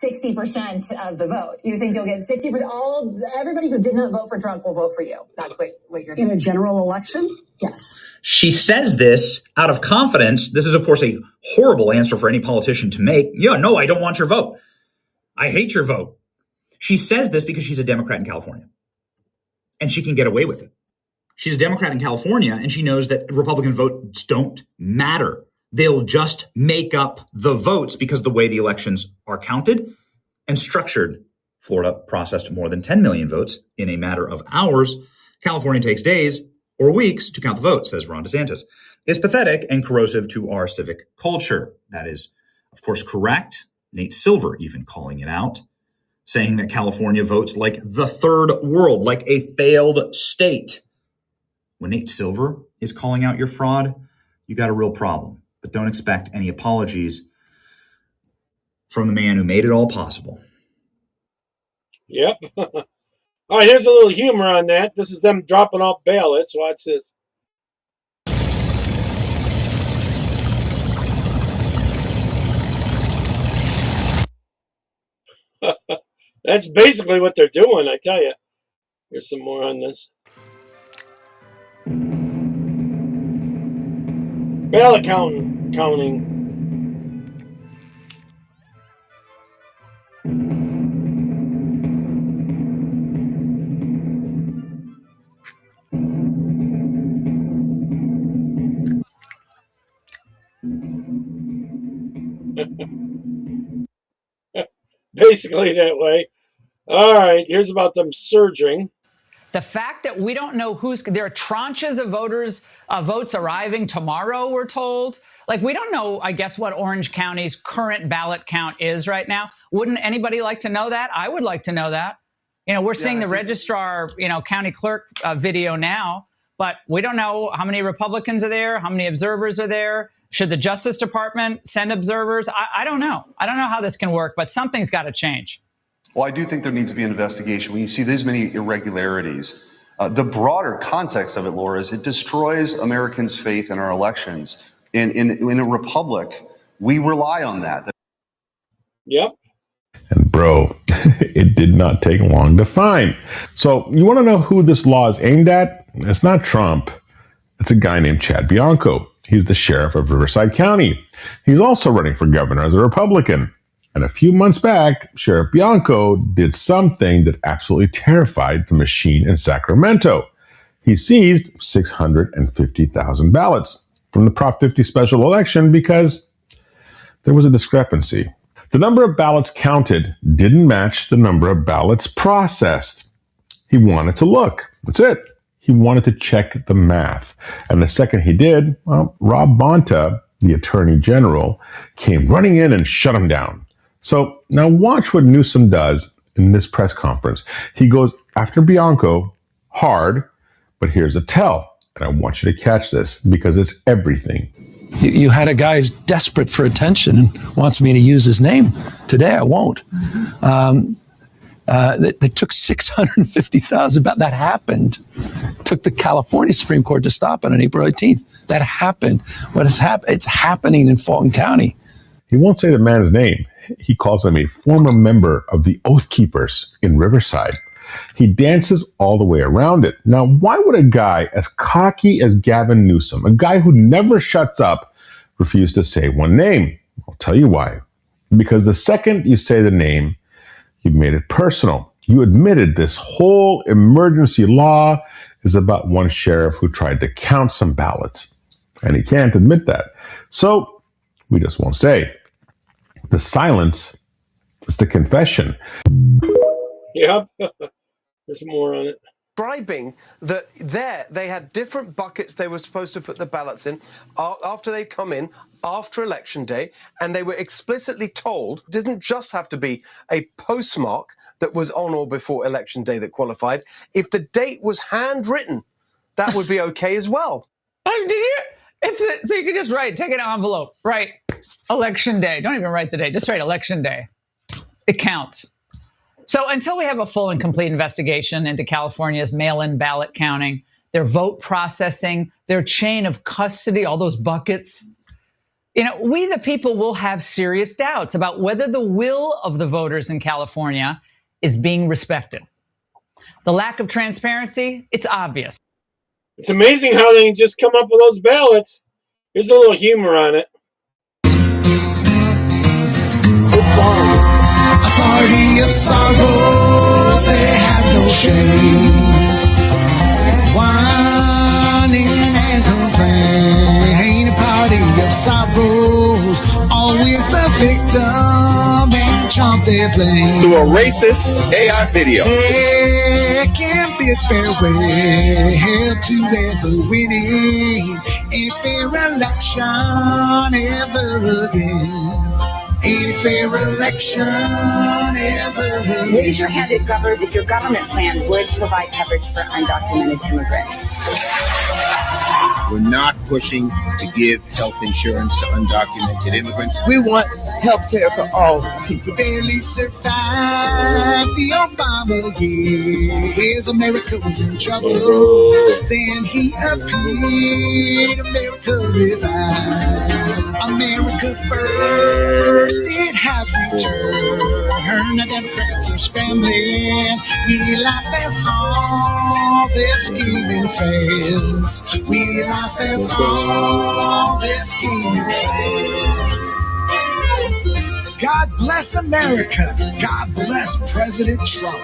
60% of the vote. You think you'll get 60%. Everybody who did not vote for Trump will vote for you. That's what you're in a general election? Yes. She says this out of confidence. This is, of course, a horrible answer for any politician to make. Yeah, no, I don't want your vote. I hate your vote. She says this because she's a Democrat in California, and she can get away with it. She's a Democrat in California, and she knows that Republican votes don't matter. They'll just make up the votes because the way the elections are counted and structured. Florida processed more than 10 million votes in a matter of hours. California takes days or weeks to count the votes, says Ron DeSantis. It's pathetic and corrosive to our civic culture. That is, of course, correct. Nate Silver even calling it out, saying that California votes like the third world, like a failed state. When Nate Silver is calling out your fraud, you got a real problem. But don't expect any apologies from the man who made it all possible. Yep. All right, here's a little humor on that. This is them dropping off ballots. Watch this. That's basically what they're doing, I tell you. Here's some more on this. Ballot counting. Basically that way. All right, here's about them surging. The fact that we don't know there are tranches of votes arriving tomorrow, we're told. Like, we don't know, I guess, what Orange County's current ballot count is right now. Wouldn't anybody like to know that? I would like to know that. We're seeing the registrar, county clerk video now, but we don't know how many Republicans are there, how many observers are there. Should the Justice Department send observers? I don't know. I don't know how this can work, but something's got to change. Well, I do think there needs to be an investigation. When you see these many irregularities, the broader context of it, Laura, is it destroys Americans' faith in our elections. In a republic, we rely on that. Yep. And bro, it did not take long to find. So you want to know who this law is aimed at? It's not Trump. It's a guy named Chad Bianco. He's the sheriff of Riverside County. He's also running for governor as a Republican. And a few months back, Sheriff Bianco did something that absolutely terrified the machine in Sacramento. He seized 650,000 ballots from the Prop 50 special election because there was a discrepancy. The number of ballots counted didn't match the number of ballots processed. He wanted to look. That's it. He wanted to check the math. And the second he did, well, Rob Bonta, the Attorney General, came running in and shut him down. So now watch what Newsom does in this press conference. He goes after Bianco hard, but here's a tell. And I want you to catch this because it's everything. You had a guy who's desperate for attention and wants me to use his name. Today I won't. They took 650,000. That happened. Took the California Supreme Court to stop it on April 18th. That happened. What has happened? It's happening in Fulton County. He won't say the man's name. He calls him a former member of the Oath Keepers in Riverside. He dances all the way around it. Now, why would a guy as cocky as Gavin Newsom, a guy who never shuts up, refuse to say one name? I'll tell you why. Because the second you say the name, you made it personal. You admitted this whole emergency law is about one sheriff who tried to count some ballots. And he can't admit that. So we just won't say. The silence is the confession. Yep. There's more on it. Describing that they had different buckets they were supposed to put the ballots in after they come in after election day, and they were explicitly told it didn't just have to be a postmark that was on or before election day that qualified. If the date was handwritten, that would be okay as well. Did you? So you could just take an envelope, write election day. Don't even write the date. Just write election day. It counts. So until we have a full and complete investigation into California's mail-in ballot counting, their vote processing, their chain of custody, all those buckets, we the people will have serious doubts about whether the will of the voters in California is being respected. The lack of transparency, it's obvious. It's amazing how they just come up with those ballots. Here's a little humor on it. A party of sorrows, they have no shame. Whining and complain. A party of sorrows, always a victim and Trump they blame. To a racist AI video. There can't be a fair way to ever winning a fair election ever again. A fair election ever again. Raise your hand if your government plan would provide coverage for undocumented immigrants. We're not pushing to give health insurance to undocumented immigrants. We want health care for all people. Barely survived the Obama years. America was in trouble. Then he appeared. America revived. America first. It has returned. The Democrats are scrambling. Realize as all their scheming fails. Realize as all their scheming fails. God bless America. God bless President Trump.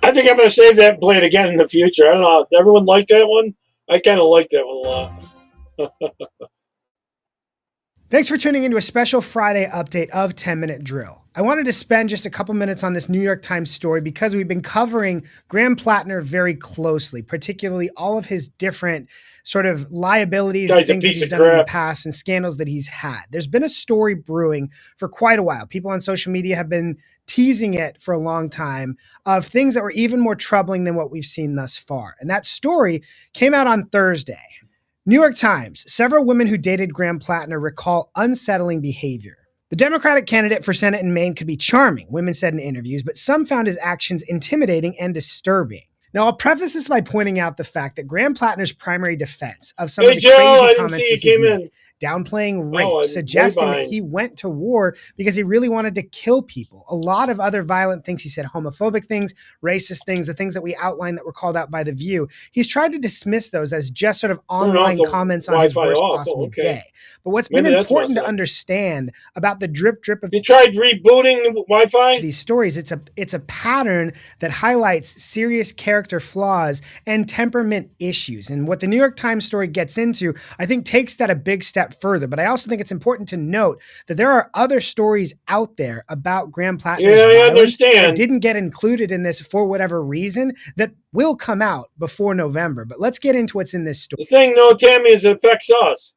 I think I'm going to save that and play it again in the future. I don't know. Everyone like that one? I kind of like that one a lot. Thanks for tuning into a special Friday update of 10 Minute Drill. I wanted to spend just a couple minutes on this New York Times story because we've been covering Graham Plattner very closely, particularly all of his different sort of liabilities and things that he's done in the past and scandals that he's had. There's been a story brewing for quite a while. People on social media have been teasing it for a long time of things that were even more troubling than what we've seen thus far. And that story came out on Thursday. New York Times, several women who dated Graham Plattner recall unsettling behavior. The Democratic candidate for Senate in Maine could be charming, women said in interviews, but some found his actions intimidating and disturbing. Now, I'll preface this by pointing out the fact that Graham Plattner's primary defense of some of the crazy comments that he's made, downplaying rape, suggesting that he went to war because he really wanted to kill people. A lot of other violent things. He said homophobic things, racist things, the things that we outlined that were called out by The View. He's tried to dismiss those as just sort of online comments on his worst possible day. But what's been important to understand about the drip of... You tried rebooting Wi-Fi? These stories, it's a pattern that highlights serious character flaws and temperament issues. And what the New York Times story gets into, I think takes that a big step further. But I also think it's important to note that there are other stories out there about Graham Plattner's violence that didn't get included in this for whatever reason that will come out before November. But let's get into what's in this story. The thing, though, Tammy, is it affects us.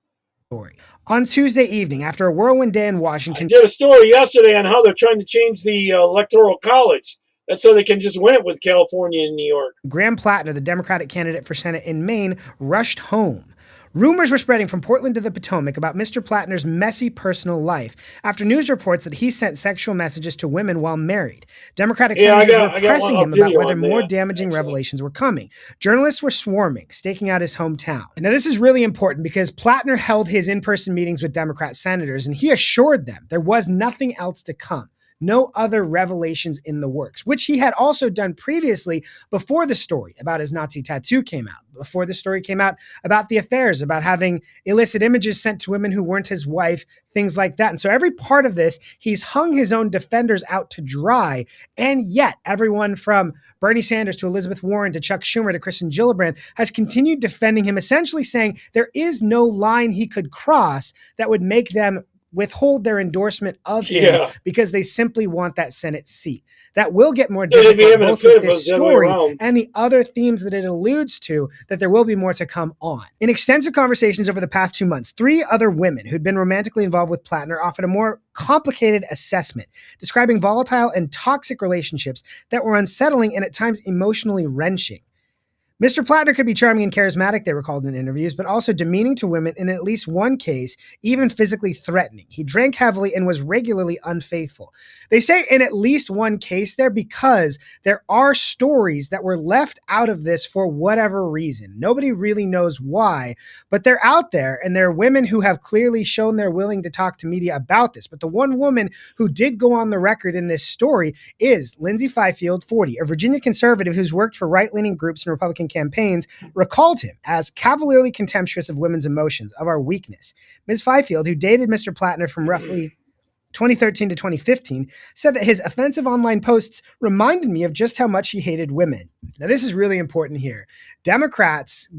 On Tuesday evening, after a whirlwind day in Washington... I did a story yesterday on how they're trying to change the Electoral College. That's so they can just win it with California and New York. Graham Plattner, the Democratic candidate for Senate in Maine, rushed home. Rumors were spreading from Portland to the Potomac about Mr. Plattner's messy personal life after news reports that he sent sexual messages to women while married. Democratic senators were pressing him about whether more damaging revelations were coming. Journalists were swarming, staking out his hometown. Now, this is really important because Plattner held his in-person meetings with Democrat senators, and he assured them there was nothing else to come. No other revelations in the works, which he had also done previously before the story about his Nazi tattoo came out, before the story came out about the affairs, about having illicit images sent to women who weren't his wife, things like that. And so every part of this, he's hung his own defenders out to dry. And yet everyone from Bernie Sanders to Elizabeth Warren to Chuck Schumer to Kristen Gillibrand has continued defending him, essentially saying there is no line he could cross that would make them withhold their endorsement of him because they simply want that Senate seat. That will get more difficult both with this story and the other themes that it alludes to, that there will be more to come on. In extensive conversations over the past 2 months, 3 other women who'd been romantically involved with Plattner offered a more complicated assessment, describing volatile and toxic relationships that were unsettling and at times emotionally wrenching. Mr. Plattner could be charming and charismatic, they recalled in interviews, but also demeaning to women, and in at least one case, even physically threatening. He drank heavily and was regularly unfaithful. They say in at least one case there because there are stories that were left out of this for whatever reason. Nobody really knows why, but they're out there, and there are women who have clearly shown they're willing to talk to media about this. But the one woman who did go on the record in this story is Lindsay Fifield, 40, a Virginia conservative who's worked for right-leaning groups and Republican campaigns, recalled him as cavalierly contemptuous of women's emotions, of our weakness. Ms. Fifield, who dated Mr. Plattner from roughly 2013 to 2015, said that his offensive online posts reminded me of just how much he hated women. Now, this is really important here. Democrats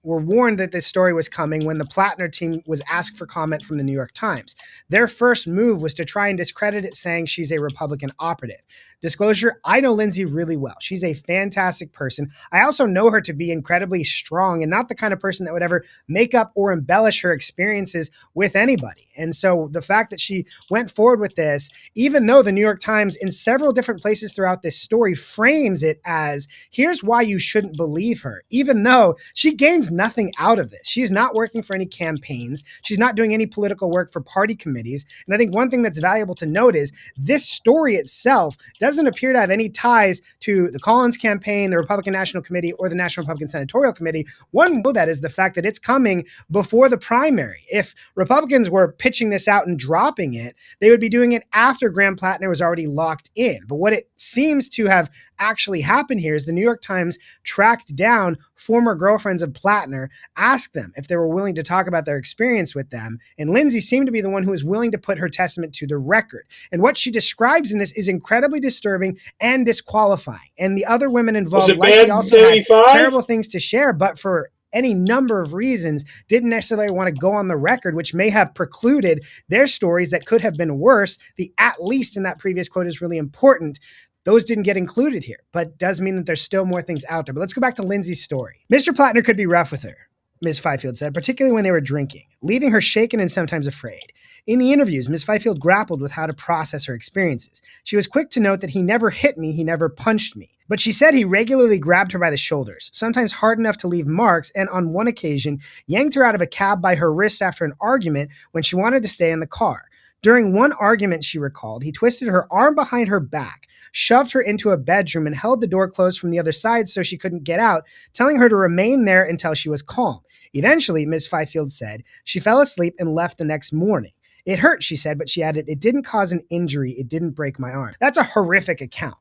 were warned that this story was coming when the Plattner team was asked for comment from the New York Times. Their first move was to try and discredit it, saying she's a Republican operative. Disclosure, I know Lindsay really well. She's a fantastic person. I also know her to be incredibly strong and not the kind of person that would ever make up or embellish her experiences with anybody. And so the fact that she went forward with this, even though the New York Times in several different places throughout this story frames it as, here's why you shouldn't believe her, even though she gains nothing out of this. She's not working for any campaigns. She's not doing any political work for party committees. And I think one thing that's valuable to note is this story itself doesn't appear to have any ties to the Collins campaign, the Republican National Committee, or the National Republican Senatorial Committee. One know that is the fact that it's coming before the primary. If Republicans were pitching this out and dropping it, they would be doing it after Graham Plattner was already locked in. But what it seems to have actually happened here is the New York Times tracked down former girlfriends of Plattner, asked them if they were willing to talk about their experience with them, and Lindsay seemed to be the one who was willing to put her testament to the record. And what she describes in this is incredibly disturbing and disqualifying. And the other women involved likely also had terrible things to share, but for any number of reasons, didn't necessarily want to go on the record, which may have precluded their stories that could have been worse. The "at least" in that previous quote is really important. Those didn't get included here, but does mean that there's still more things out there. But let's go back to Lindsay's story. Mr. Plattner could be rough with her, Ms. Fifield said, particularly when they were drinking, leaving her shaken and sometimes afraid. In the interviews, Ms. Fifield grappled with how to process her experiences. She was quick to note that he never hit me, he never punched me. But she said he regularly grabbed her by the shoulders, sometimes hard enough to leave marks, and on one occasion, yanked her out of a cab by her wrists after an argument when she wanted to stay in the car. During one argument, she recalled, he twisted her arm behind her back, shoved her into a bedroom, and held the door closed from the other side so she couldn't get out, telling her to remain there until she was calm. Eventually, Ms. Fifield said, she fell asleep and left the next morning. It hurt, she said, but she added, it didn't cause an injury. It didn't break my arm. That's a horrific account.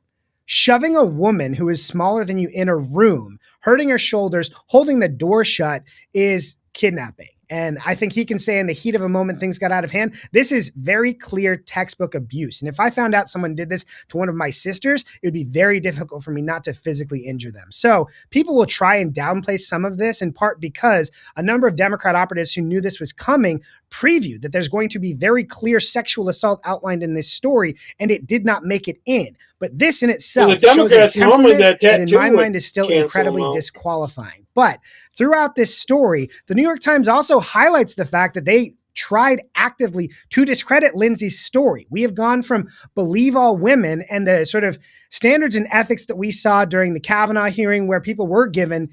Shoving a woman who is smaller than you in a room, hurting her shoulders, holding the door shut is kidnapping. And I think he can say in the heat of a moment, things got out of hand. This is very clear textbook abuse. And if I found out someone did this to one of my sisters, it would be very difficult for me not to physically injure them. So people will try and downplay some of this, in part because a number of Democrat operatives who knew this was coming previewed that there's going to be very clear sexual assault outlined in this story, and it did not make it in. But this in itself, the Democrats normally that in my mind is still incredibly disqualifying. But throughout this story, the New York Times also highlights the fact that they tried actively to discredit Lindsay's story. We have gone from believe all women and the sort of standards and ethics that we saw during the Kavanaugh hearing, where people were given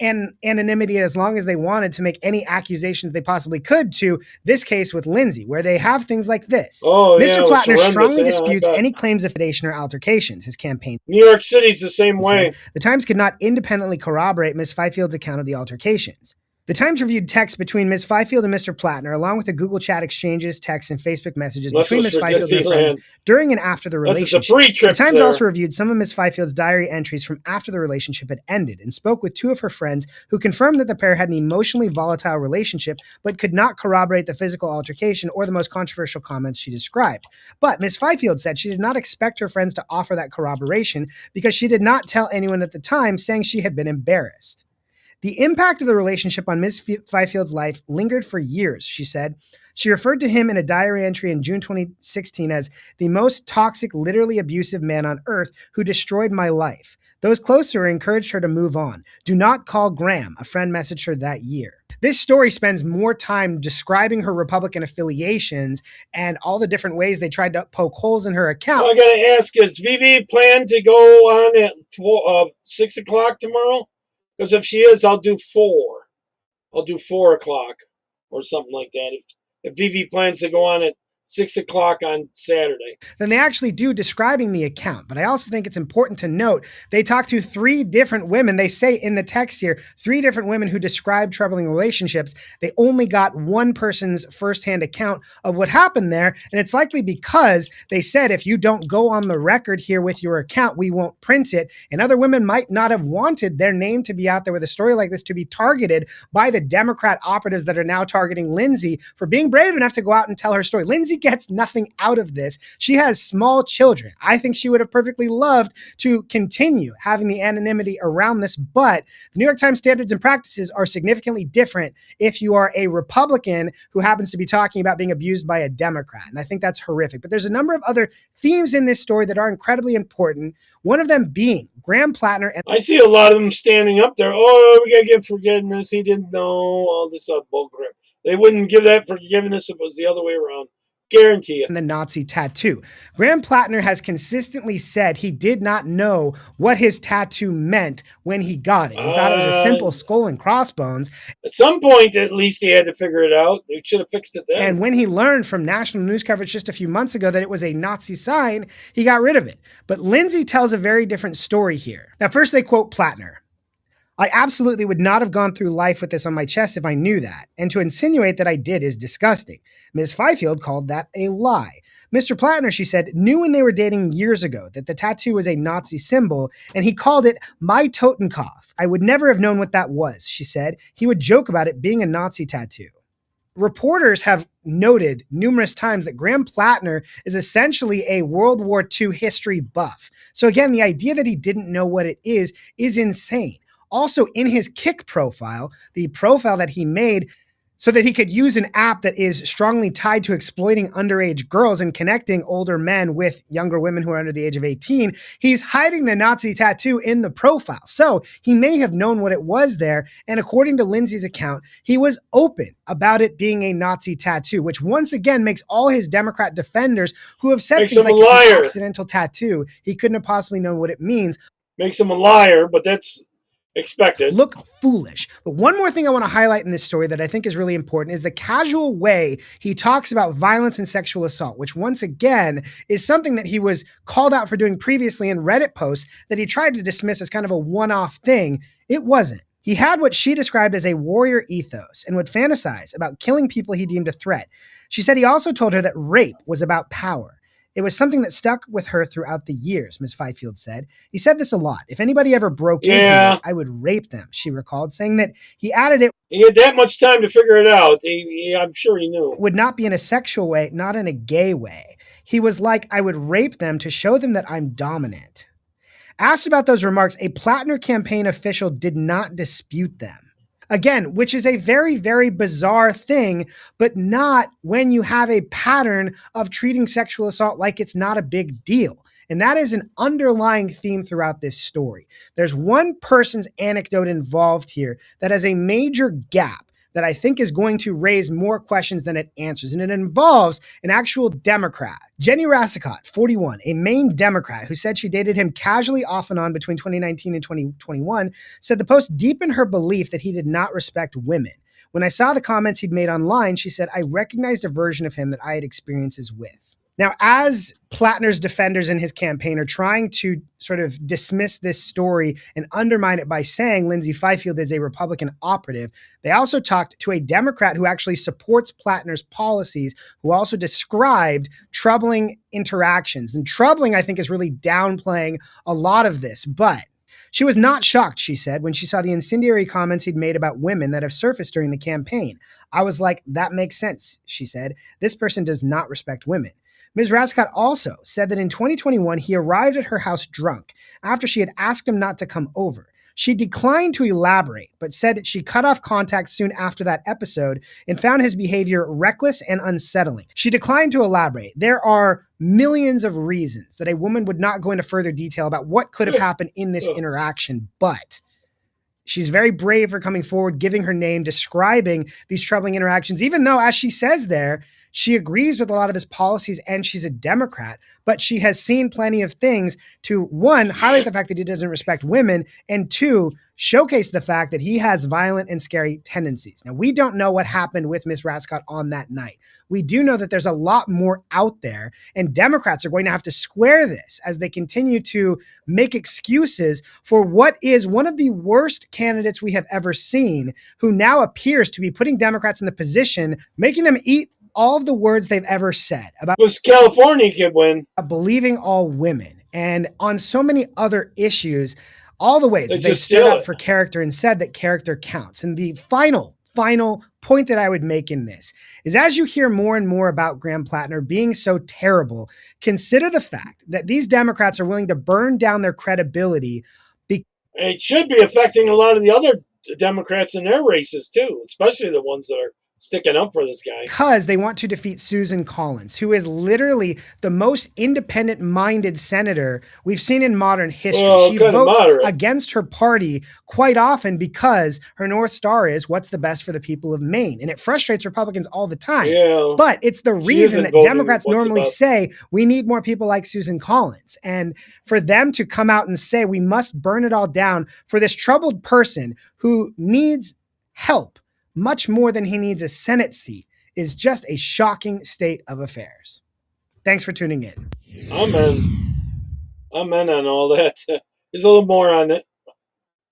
anonymity as long as they wanted to make any accusations they possibly could, to this case with Lindsay, where they have things like this. Mr. Plattner strongly disputes any claims of predation or altercations, his campaign. New York City's the same way. The Times could not independently corroborate Ms. Fifield's account of the altercations. The Times reviewed texts between Ms. Fifield and Mr. Plattner, along with the Google chat exchanges, texts, and Facebook messages between Ms. Fifield and her friends during and after the relationship. The Times also reviewed some of Ms. Fifield's diary entries from after the relationship had ended and spoke with two of her friends who confirmed that the pair had an emotionally volatile relationship, but could not corroborate the physical altercation or the most controversial comments she described. But Ms. Fifield said she did not expect her friends to offer that corroboration because she did not tell anyone at the time, saying she had been embarrassed. The impact of the relationship on Ms. Fifield's life lingered for years, she said. She referred to him in a diary entry in June 2016 as the most toxic, literally abusive man on earth who destroyed my life. Those close to her encouraged her to move on. Do not call Graham, a friend messaged her that year. This story spends more time describing her Republican affiliations and all the different ways they tried to poke holes in her account. I got to ask, is Vivi plan to go on at 6 o'clock tomorrow? Because if she is, I'll do 4. I'll do 4 o'clock or something like that. If Vivi plans to go on at 6 o'clock on Saturday. Then they actually do, describing the account. But I also think it's important to note they talked to 3 different women. They say in the text here, 3 different women who described troubling relationships. They only got one person's firsthand account of what happened there. And it's likely because they said, if you don't go on the record here with your account, we won't print it. And other women might not have wanted their name to be out there with a story like this to be targeted by the Democrat operatives that are now targeting Lindsay for being brave enough to go out and tell her story. Lindsay gets nothing out of this. She has small children. I think she would have perfectly loved to continue having the anonymity around this, but the New York Times standards and practices are significantly different if you are a Republican who happens to be talking about being abused by a Democrat. And I think that's horrific. But there's a number of other themes in this story that are incredibly important. One of them being Graham Plattner. And I see a lot of them standing up there. Oh, we got to give forgiveness. He didn't know all this bullcrap. They wouldn't give that forgiveness if it was the other way around. Guarantee it. And the Nazi tattoo. Graham Plattner has consistently said he did not know what his tattoo meant when he got it. He thought it was a simple skull and crossbones. At some point, at least, he had to figure it out. They should have fixed it then. And when he learned from national news coverage just a few months ago that it was a Nazi sign, he got rid of it. But Lindsay tells a very different story here. Now, first they quote Plattner. I absolutely would not have gone through life with this on my chest if I knew that, and to insinuate that I did is disgusting. Ms. Fifield called that a lie. Mr. Plattner, she said, knew when they were dating years ago that the tattoo was a Nazi symbol, and he called it my Totenkopf. I would never have known what that was, she said. He would joke about it being a Nazi tattoo. Reporters have noted numerous times that Graham Plattner is essentially a World War II history buff. So again, the idea that he didn't know what it is insane. Also in his Kik profile, the profile that he made so that he could use an app that is strongly tied to exploiting underage girls and connecting older men with younger women who are under the age of 18, he's hiding the Nazi tattoo in the profile. So he may have known what it was there. And according to Lindsay's account, he was open about it being a Nazi tattoo, which once again makes all his Democrat defenders who have said things like it's an accidental tattoo, he couldn't have possibly known what it means. Makes him a liar, but that's expected. Look foolish. But one more thing I want to highlight in this story that I think is really important is the casual way he talks about violence and sexual assault, which once again is something that he was called out for doing previously in Reddit posts that he tried to dismiss as kind of a one-off thing. It wasn't. He had what she described as a warrior ethos and would fantasize about killing people he deemed a threat. She said he also told her that rape was about power. It was something that stuck with her throughout the years, Ms. Fifield said. He said this a lot. If anybody ever broke into me, I would rape them, she recalled, saying that he added it. He had that much time to figure it out. I'm sure he knew. Would not be in a sexual way, not in a gay way. He was like, I would rape them to show them that I'm dominant. Asked about those remarks, a Plattner campaign official did not dispute them. Again, which is a very, very bizarre thing, but not when you have a pattern of treating sexual assault like it's not a big deal. And that is an underlying theme throughout this story. There's one person's anecdote involved here that has a major gap that I think is going to raise more questions than it answers. And it involves an actual Democrat. Jenny Rassicott, 41, a Maine Democrat who said she dated him casually off and on between 2019 and 2021, said the post deepened her belief that he did not respect women. When I saw the comments he'd made online, she said, I recognized a version of him that I had experiences with. Now, as Plattner's defenders in his campaign are trying to sort of dismiss this story and undermine it by saying Lindsay Fifield is a Republican operative, they also talked to a Democrat who actually supports Plattner's policies, who also described troubling interactions. And troubling, I think, is really downplaying a lot of this. But she was not shocked, she said, when she saw the incendiary comments he'd made about women that have surfaced during the campaign. I was like, that makes sense, she said. This person does not respect women. Ms. Rassicott also said that in 2021, he arrived at her house drunk after she had asked him not to come over. She declined to elaborate, but said she cut off contact soon after that episode and found his behavior reckless and unsettling. She declined to elaborate. There are millions of reasons that a woman would not go into further detail about what could have happened in this interaction, but she's very brave for coming forward, giving her name, describing these troubling interactions, even though, as she says there, she agrees with a lot of his policies and she's a Democrat, but she has seen plenty of things to, one, highlight the fact that he doesn't respect women, and two, showcase the fact that he has violent and scary tendencies. Now, we don't know what happened with Ms. Rassicott on that night. We do know that there's a lot more out there, and Democrats are going to have to square this as they continue to make excuses for what is one of the worst candidates we have ever seen, who now appears to be putting Democrats in the position, making them eat all of the words they've ever said about California could win, believing all women, and on so many other issues, all the ways that they stood up for character and said that character counts. And the final point that I would make in this is, as you hear more and more about Graham Plattner being so terrible, consider the fact that these Democrats are willing to burn down their credibility. It should be affecting a lot of the other Democrats in their races too, especially the ones that are sticking up for this guy. Because they want to defeat Susan Collins, who is literally the most independent-minded senator we've seen in modern history. She votes against her party quite often because her North Star is what's the best for the people of Maine. And it frustrates Republicans all the time. Yeah, but it's the reason that Democrats normally say we need more people like Susan Collins. And for them to come out and say we must burn it all down for this troubled person who needs help much more than he needs a Senate seat is just a shocking state of affairs. Thanks for tuning in. I'm in on all that. There's a little more on it.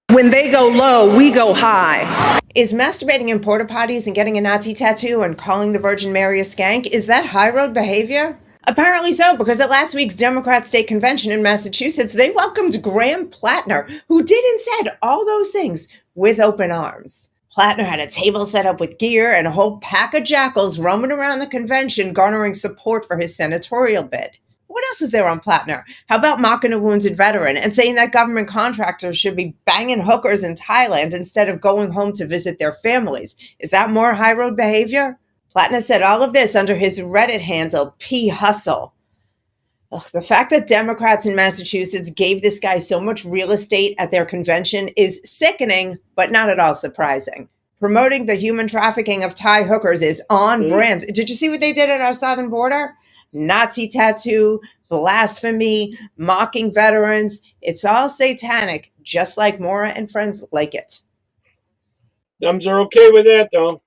When they go low, we go high. Is masturbating in porta potties and getting a Nazi tattoo and calling the Virgin Mary a skank, is that high road behavior? Apparently so, because at last week's Democrat State Convention in Massachusetts, they welcomed Graham Plattner, who did and said all those things with open arms. Plattner had a table set up with gear and a whole pack of jackals roaming around the convention, garnering support for his senatorial bid. What else is there on Plattner? How about mocking a wounded veteran and saying that government contractors should be banging hookers in Thailand instead of going home to visit their families? Is that more high road behavior? Plattner said all of this under his Reddit handle, P. Hustle. Ugh, the fact that Democrats in Massachusetts gave this guy so much real estate at their convention is sickening, but not at all surprising. Promoting the human trafficking of Thai hookers is on brand. Did you see what they did at our southern border? Nazi tattoo, blasphemy, mocking veterans. It's all satanic, just like Maura and friends like it. Thumbs are okay with that, though.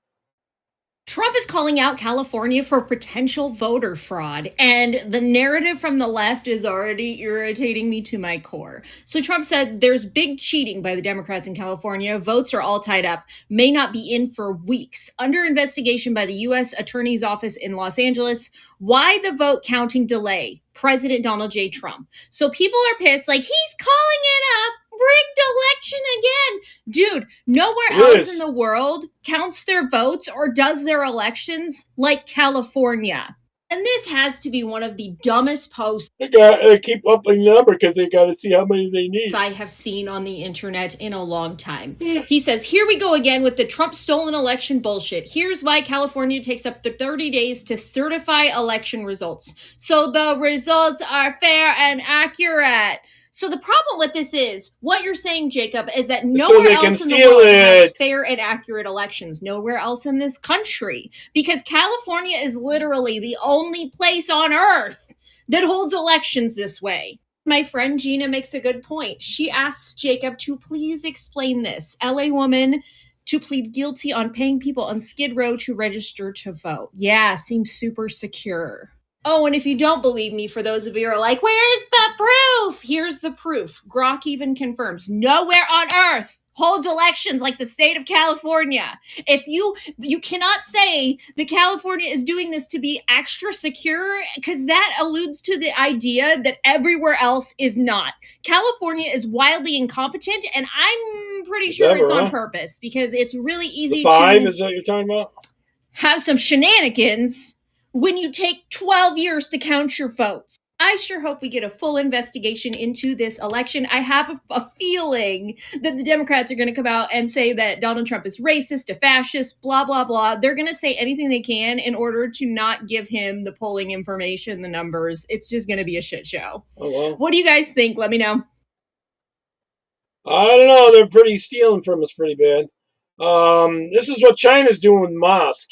Trump is calling out California for potential voter fraud, and the narrative from the left is already irritating me to my core. So Trump said there's big cheating by the Democrats in California. Votes are all tied up, may not be in for weeks. Under investigation by the U.S. Attorney's Office in Los Angeles. Why the vote counting delay? President Donald J. Trump. So people are pissed, like, he's calling it a rigged election again. Dude, nowhere else in the world counts their votes or does their elections like California. And this has to be one of the dumbest posts They keep upping the number because they got to see how many they need. I have seen on the internet in a long time. He says, here we go again with the Trump stolen election bullshit. Here's why California takes up to 30 days to certify election results. So the results are fair and accurate. So the problem with this is, what you're saying, Jacob, is that nowhere else in the world has fair and accurate elections. Nowhere else in this country. Because California is literally the only place on earth that holds elections this way. My friend Gina makes a good point. She asks Jacob to please explain this. LA woman to plead guilty on paying people on Skid Row to register to vote. Yeah, seems super secure. Oh, and if you don't believe me, for those of you who are like, where's the proof? Here's the proof. Grok even confirms nowhere on earth holds elections like the state of California. If you cannot say that California is doing this to be extra secure, because that alludes to the idea that everywhere else is not. California is wildly incompetent, and I'm pretty sure it's on purpose, because it's really easy to is that what you're talking about? Have some shenanigans when you take 12 years to count your votes. I sure hope we get a full investigation into this election. I have a feeling that the Democrats are going to come out and say that Donald Trump is racist, a fascist, blah, blah, blah. They're going to say anything they can in order to not give him the polling information, the numbers. It's just going to be a shit show. Oh, well. What do you guys think? Let me know. I don't know. They're pretty stealing from us pretty bad. This is what China's doing with mosque.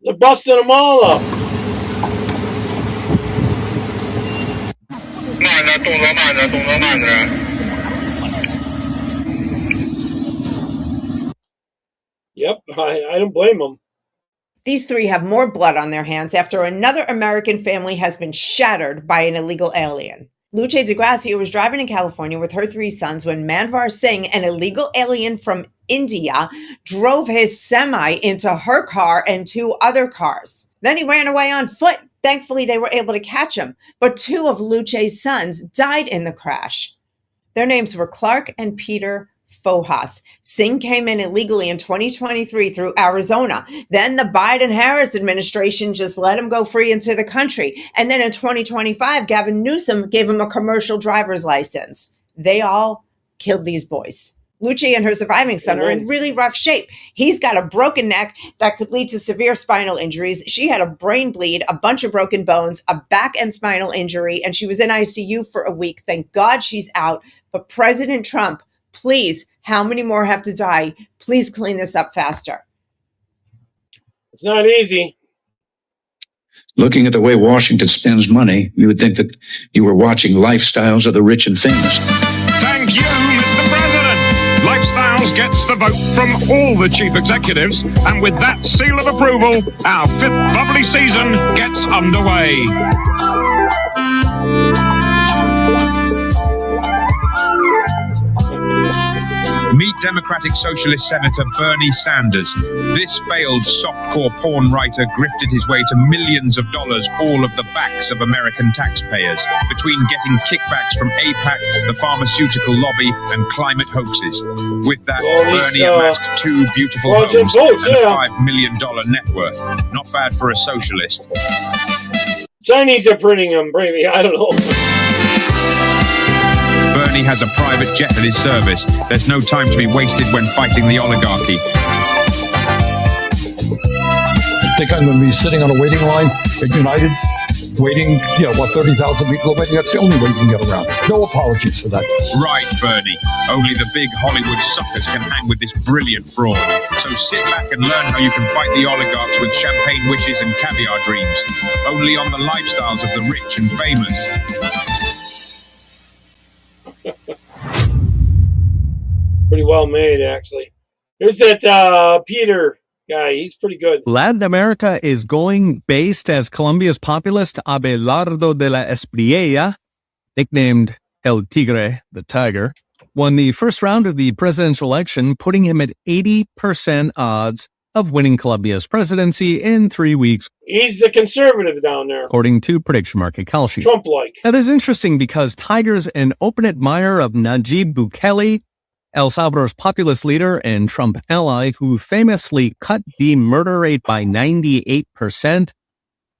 They're busting them all up. Yep, I don't blame them. These three have more blood on their hands after another American family has been shattered by an illegal alien. Luce DeGracia was driving in California with her three sons when Manvar Singh, an illegal alien from India, drove his semi into her car and two other cars. Then he ran away on foot. Thankfully, they were able to catch him, but two of Luce's sons died in the crash. Their names were Clark and Peter Fohas. Singh came in illegally in 2023 through Arizona. Then the Biden-Harris administration just let him go free into the country. And then in 2025, Gavin Newsom gave him a commercial driver's license. They all killed these boys. Luce and her surviving son are in really rough shape. He's got a broken neck that could lead to severe spinal injuries. She had a brain bleed, a bunch of broken bones, a back and spinal injury, and she was in ICU for a week. Thank God she's out. But President Trump, please, how many more have to die? Please clean this up faster. It's not easy. Looking at the way Washington spends money, you would think that you were watching Lifestyles of the Rich and Famous. Thank you, Mr. President. Lifestyles gets the vote from all the chief executives, and with that seal of approval, our fifth bubbly season gets underway. Meet Democratic Socialist Senator Bernie Sanders. This failed softcore porn writer grifted his way to millions of dollars, all of the backs of American taxpayers, between getting kickbacks from AIPAC, the pharmaceutical lobby, and climate hoaxes. With that, Bernie amassed 2 beautiful homes and a $5 million net worth. Not bad for a socialist. Chinese are printing them, baby. I don't know. Bernie has a private jet at his service. There's no time to be wasted when fighting the oligarchy. I think I'm going to be sitting on a waiting line at United, waiting, 30,000 people waiting. That's the only way you can get around. No apologies for that. Right, Bernie. Only the big Hollywood suckers can hang with this brilliant fraud. So sit back and learn how you can fight the oligarchs with champagne wishes and caviar dreams. Only on the lifestyles of the rich and famous. Pretty well made, actually. Here's that Peter guy. He's pretty good. Latin America is going based as Colombia's populist Abelardo de la Espriella, nicknamed El Tigre, the Tiger, won the first round of the presidential election, putting him at 80% odds of winning Colombia's presidency in 3 weeks. He's the conservative down there, according to prediction market call sheet. Trump-like. Now, this is interesting because Tiger's an open admirer of Nayib Bukele, El Salvador's populist leader and Trump ally, who famously cut the murder rate by 98%,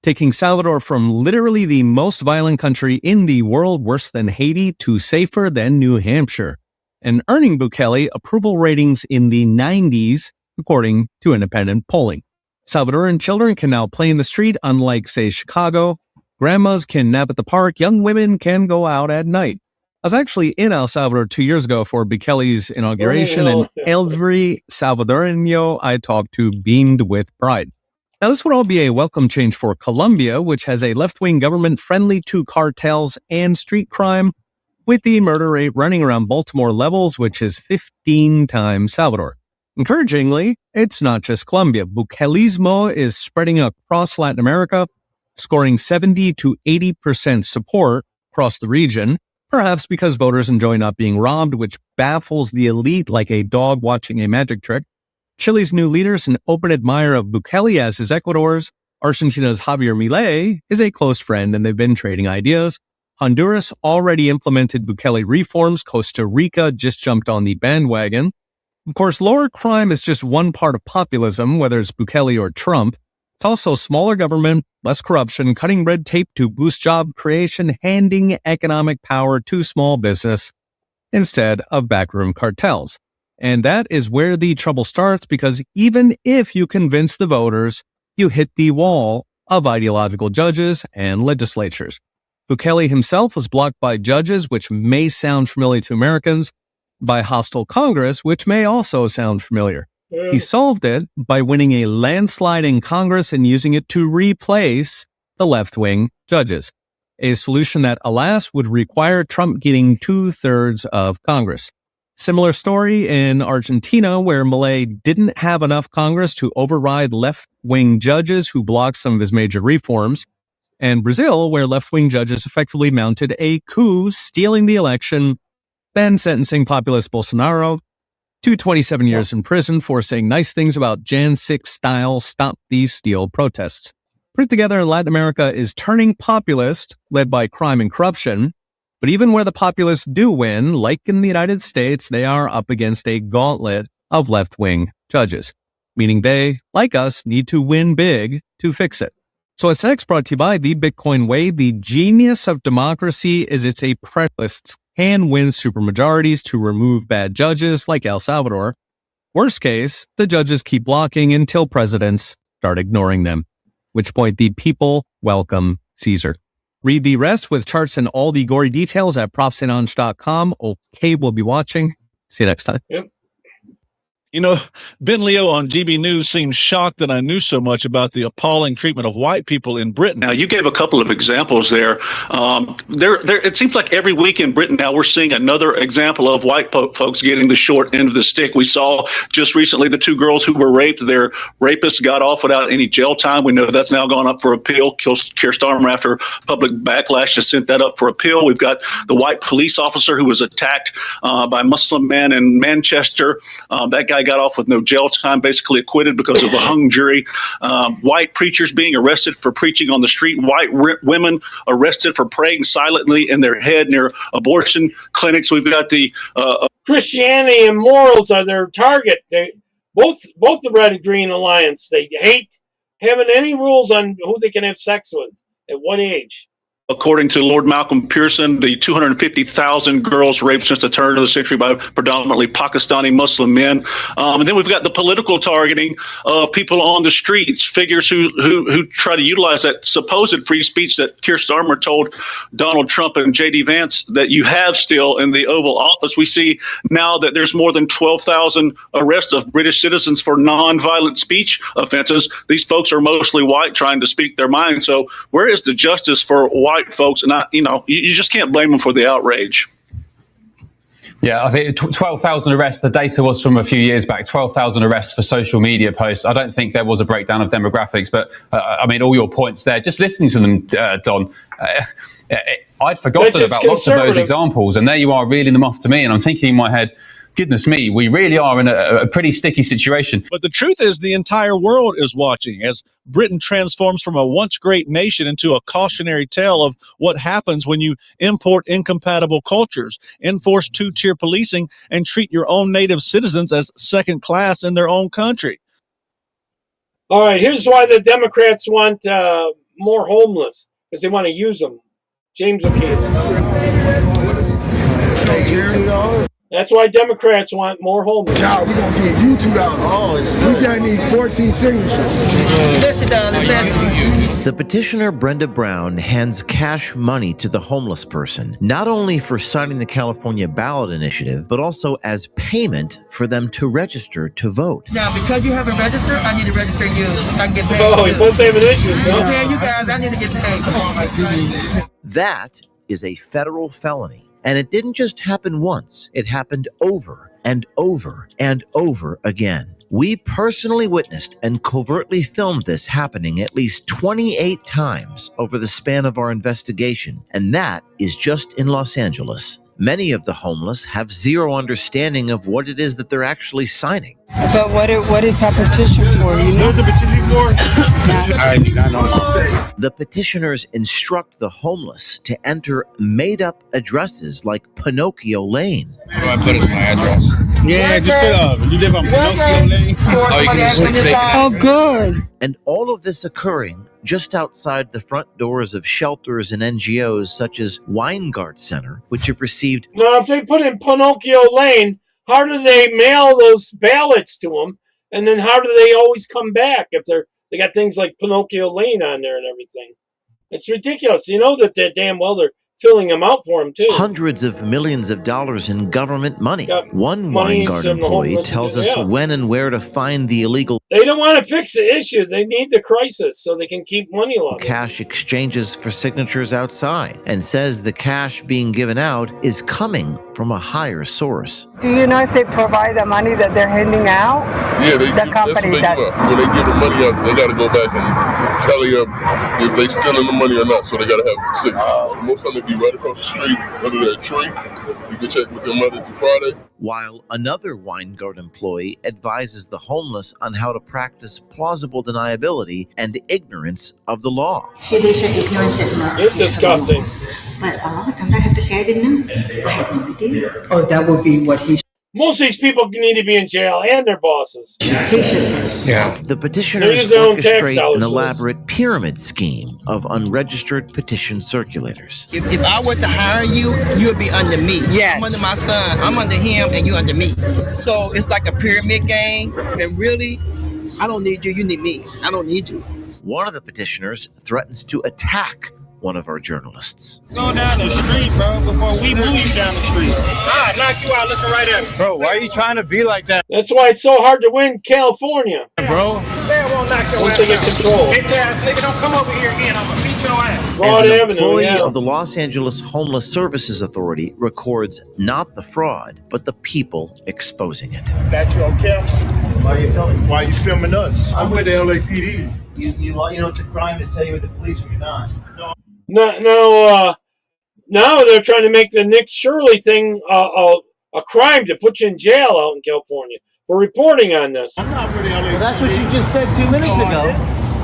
taking Salvador from literally the most violent country in the world, worse than Haiti, to safer than New Hampshire, and earning Bukele approval ratings in the 90s, according to independent polling. Salvadoran children can now play in the street, unlike, say, Chicago. Grandmas can nap at the park. Young women can go out at night. I was actually in El Salvador 2 years ago for Bukele's inauguration, and every Salvadoreño I talked to beamed with pride. Now, this would all be a welcome change for Colombia, which has a left-wing government friendly to cartels and street crime, with the murder rate running around Baltimore levels, which is 15 times Salvador. Encouragingly, it's not just Colombia. Bukelismo is spreading across Latin America, scoring 70 to 80% support across the region, perhaps because voters enjoy not being robbed, which baffles the elite like a dog watching a magic trick. Chile's new leader is an open admirer of Bukele, as is Ecuador's. Argentina's Javier Milei is a close friend, and they've been trading ideas. Honduras already implemented Bukele reforms. Costa Rica just jumped on the bandwagon. Of course, lower crime is just one part of populism, whether it's Bukele or Trump. It's also smaller government, less corruption, cutting red tape to boost job creation, handing economic power to small business instead of backroom cartels. And that is where the trouble starts, because even if you convince the voters, you hit the wall of ideological judges and legislatures. Bukele himself was blocked by judges, which may sound familiar to Americans, by hostile Congress, which may also sound familiar. He solved it by winning a landslide in Congress and using it to replace the left-wing judges, a solution that, alas, would require Trump getting 2/3 of Congress. Similar story in Argentina, where Milei didn't have enough Congress to override left-wing judges who blocked some of his major reforms, and Brazil, where left-wing judges effectively mounted a coup, stealing the election, then sentencing populist Bolsonaro to 27 years in prison for saying nice things about Jan 6-style Stop These Steal protests. Put it together, Latin America is turning populist, led by crime and corruption. But even where the populists do win, like in the United States, they are up against a gauntlet of left-wing judges, meaning they, like us, need to win big to fix it. So it's next brought to you by The Bitcoin Way. The genius of democracy is it's a precious can win supermajorities to remove bad judges like El Salvador. Worst case, the judges keep blocking until presidents start ignoring them, at which point the people welcome Caesar. Read the rest with charts and all the gory details at profsange.com. Okay, we'll be watching. See you next time. Yep. You know, Ben Leo on GB News seems shocked that I knew so much about the appalling treatment of white people in Britain. Now, you gave a couple of examples there. It seems like every week in Britain now we're seeing another example of white folks getting the short end of the stick. We saw just recently the 2 girls who were raped. Their rapists got off without any jail time. We know that's now gone up for appeal. Keir Starmer, after public backlash, just sent that up for appeal. We've got the white police officer who was attacked by Muslim men in Manchester. That guy got off with no jail time, basically acquitted because of a hung jury. White preachers being arrested for preaching on the street. White women arrested for praying silently in their head near abortion clinics. We've got the Christianity and morals are their target. They both the Red and Green Alliance. They hate having any rules on who they can have sex with at what age. According to Lord Malcolm Pearson, the 250,000 girls raped since the turn of the century by predominantly Pakistani Muslim men. And then we've got the political targeting of people on the streets, figures who try to utilize that supposed free speech that Keir Starmer told Donald Trump and J.D. Vance that you have still in the Oval Office. We see now that there's more than 12,000 arrests of British citizens for nonviolent speech offenses. These folks are mostly white, trying to speak their mind. So where is the justice for white folks? And you just can't blame them for the outrage. Yeah, I think 12,000 arrests. The data was from a few years back. 12,000 arrests for social media posts. I don't think there was a breakdown of demographics, but I mean, all your points there. Just listening to them, Don, I'd forgotten about lots of those examples, and there you are reeling them off to me, and I'm thinking in my head, goodness me, we really are in a pretty sticky situation. But the truth is the entire world is watching as Britain transforms from a once great nation into a cautionary tale of what happens when you import incompatible cultures, enforce two-tier policing, and treat your own native citizens as second class in their own country. All right, here's why the Democrats want more homeless, because they want to use them. James O'Keefe. That's why Democrats want more homeless. Yeah, we're going to give you $2. We got need 14 signatures. The petitioner, Brenda Brown, hands cash money to the homeless person, not only for signing the California ballot initiative, but also as payment for them to register to vote. Now, because you haven't registered, I need to register you so I can get paid. Oh, you both have an issue, huh? Okay, you guys, I need to get paid. Come on, my friend. That is a federal felony. And it didn't just happen once. It happened over and over and over again. We personally witnessed and covertly filmed this happening at least 28 times over the span of our investigation. And that is just in Los Angeles. Many of the homeless have zero understanding of what it is that they're actually signing. But what is that petition for? You know the petition for? I do not know. The petitioners instruct the homeless to enter made-up addresses like Pinocchio Lane. What do I put as my address? Yeah, just put you live on Pinocchio Lane. Oh, you can just Oh, good. And all of this occurring just outside the front doors of shelters and NGOs such as Weingart Center, which have received... Now, if they put in Pinocchio Lane, how do they mail those ballots to them? And then how do they always come back if they got things like Pinocchio Lane on there and everything? It's ridiculous. You know that they're damn well they're filling them out for them, too. Hundreds of millions of dollars in government money. One Weingart employee tells us when and where to find the illegal... They don't want to fix the issue. They need the crisis so they can keep money laundering. Cash exchanges for signatures outside, and says the cash being given out is coming from a higher source. Do you know if they provide the money that they're handing out? Yeah, the company that's what they do. When they give the money out, they got to go back and tally up if they stealing the money or not. So they got to have signatures. Most of them be right across the street under that tree. You can check with them Monday through Friday. While another Weingart employee advises the homeless on how to practice plausible deniability and ignorance of the law. See, they say ignorance is not. It's disgusting. But a lot of times I have to say I didn't know. I had no idea. Oh, that would be what he... Most of these people need to be in jail and their bosses. Yeah. The petitioners orchestrate an elaborate pyramid scheme of unregistered petition circulators. If I were to hire you, you would be under me. Yes. I'm under my son, I'm under him, and you under me. So it's like a pyramid game, and really, I don't need you, you need me. I don't need you. One of the petitioners threatens to attack one of our journalists. Go down the street, bro, before we move you down the street. I'll knock you out looking right at me. Bro, why are you trying to be like that? That's why it's so hard to win California. Bro, they won't knock your once ass they get out. control. Bitch ass nigga, don't come over here again. I'm gonna beat your ass. Broad An Avenue, employee yeah. of the Los Angeles Homeless Services Authority records not the fraud, but the people exposing it. That you okay? Why are you filming? Why are you filming us? I'm with the LAPD. You know it's a crime to say you're with the police when you're not. Now they're trying to make the Nick Shirley thing a crime to put you in jail out in California for reporting on this. I'm not with the LAPD. Well, that's what you just said 2 minutes ago.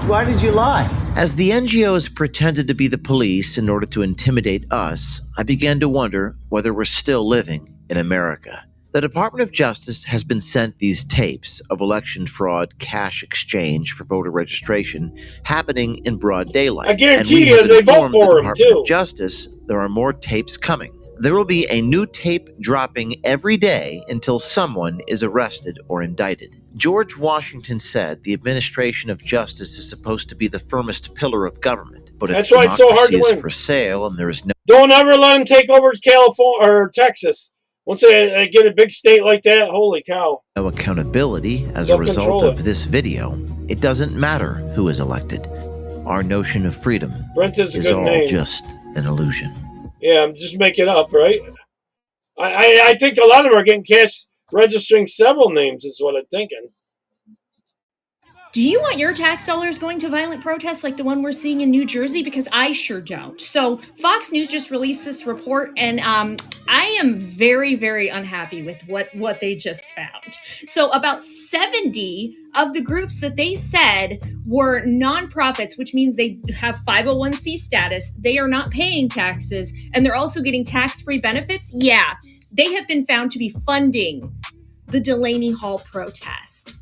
Why did you lie? As the NGOs pretended to be the police in order to intimidate us, I began to wonder whether we're still living in America. The Department of Justice has been sent these tapes of election fraud cash exchange for voter registration happening in broad daylight. I guarantee you they vote for them, too. Justice, there are more tapes coming. There will be a new tape dropping every day until someone is arrested or indicted. George Washington said the administration of justice is supposed to be the firmest pillar of government. But if That's why it's so hard to democracy is win. for sale and there is no Don't ever let them take over California or Texas. Once they get a big state like that, holy cow. accountability as a They'll result control of this video, it doesn't matter who is elected. Our notion of freedom Brent is a is good all name. just an illusion. Yeah, I'm just making it up, right? I think a lot of them are getting cash registering several names is what I'm thinking. Do you want your tax dollars going to violent protests like the one we're seeing in New Jersey? Because I sure don't. So Fox News just released this report, and I am very, very unhappy with what they just found. So about 70 of the groups that they said were nonprofits, which means they have 501c status, they are not paying taxes, and they're also getting tax-free benefits. Yeah, they have been found to be funding the Delaney Hall protest,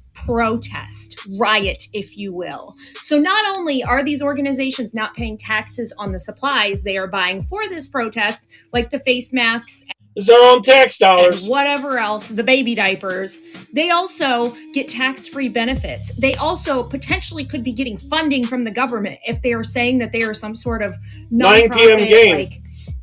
riot, if you will. So not only are these organizations not paying taxes on the supplies they are buying for this protest, like the face masks, it's their own tax dollars, and whatever else, the baby diapers, they also get tax-free benefits. They also potentially could be getting funding from the government if they are saying that they are some sort of 9 nonprofit, p.m. game. like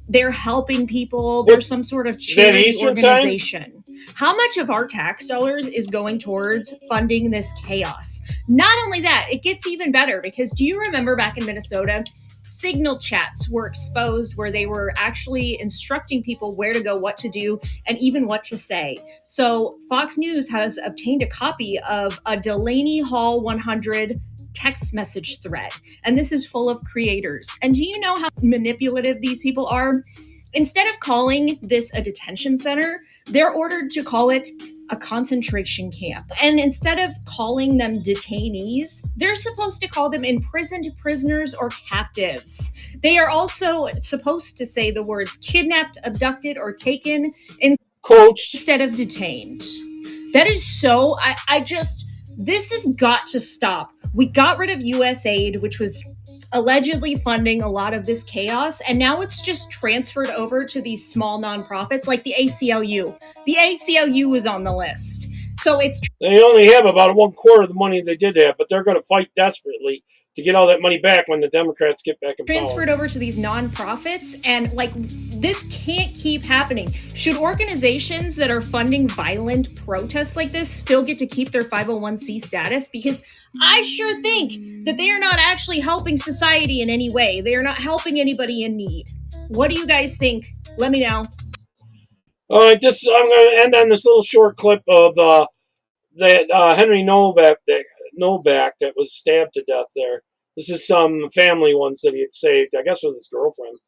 they're helping people, they're some sort of charity Eastern time? organization. How much of our tax dollars is going towards funding this chaos? Not only that, it gets even better because do you remember back in Minnesota, signal chats were exposed where they were actually instructing people where to go, what to do, and even what to say. So Fox News has obtained a copy of a Delaney Hall 100 text message thread, and this is full of creators. And do you know how manipulative these people are? Instead of calling this a detention center, they're ordered to call it a concentration camp. And instead of calling them detainees, they're supposed to call them imprisoned prisoners or captives. They are also supposed to say the words kidnapped, abducted, or taken instead of detained. That is so, this has got to stop. We got rid of USAID, which was allegedly funding a lot of this chaos, and now it's just transferred over to these small nonprofits like the ACLU. The ACLU was on the list. So they only have about 1/4 of the money they did have, but they're going to fight desperately to get all that money back when the Democrats get back in power. Transferred over to these nonprofits, and this can't keep happening. Should organizations that are funding violent protests like this still get to keep their 501c status? Because I sure think that they are not actually helping society in any way. They are not helping anybody in need. What do you guys think? Let me know. All right, I'm going to end on this little short clip of that Henry Novak that was stabbed to death there. This is some family ones that he had saved, I guess with his girlfriend.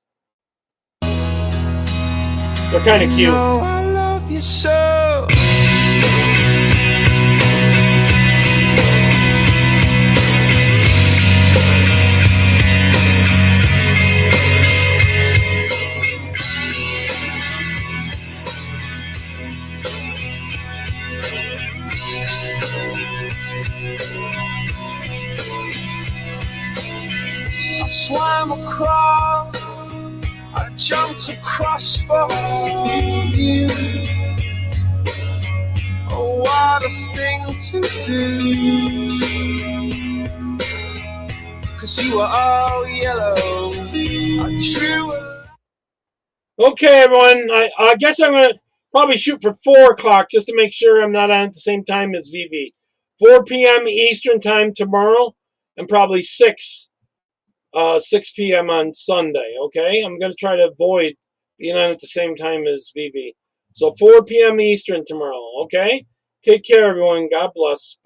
They're kind of cute. Oh, I love you so. I swam across, I jumped across for you. Oh, what a thing to do. 'Cause you were all yellow, Okay, everyone. I guess I'm going to probably shoot for 4 o'clock just to make sure I'm not on at the same time as VV. 4 p.m. Eastern time tomorrow, and probably 6 p.m. on Sunday, okay? I'm going to try to avoid being on at the same time as VV. So 4 p.m. Eastern tomorrow, okay? Take care, everyone. God bless. Bye.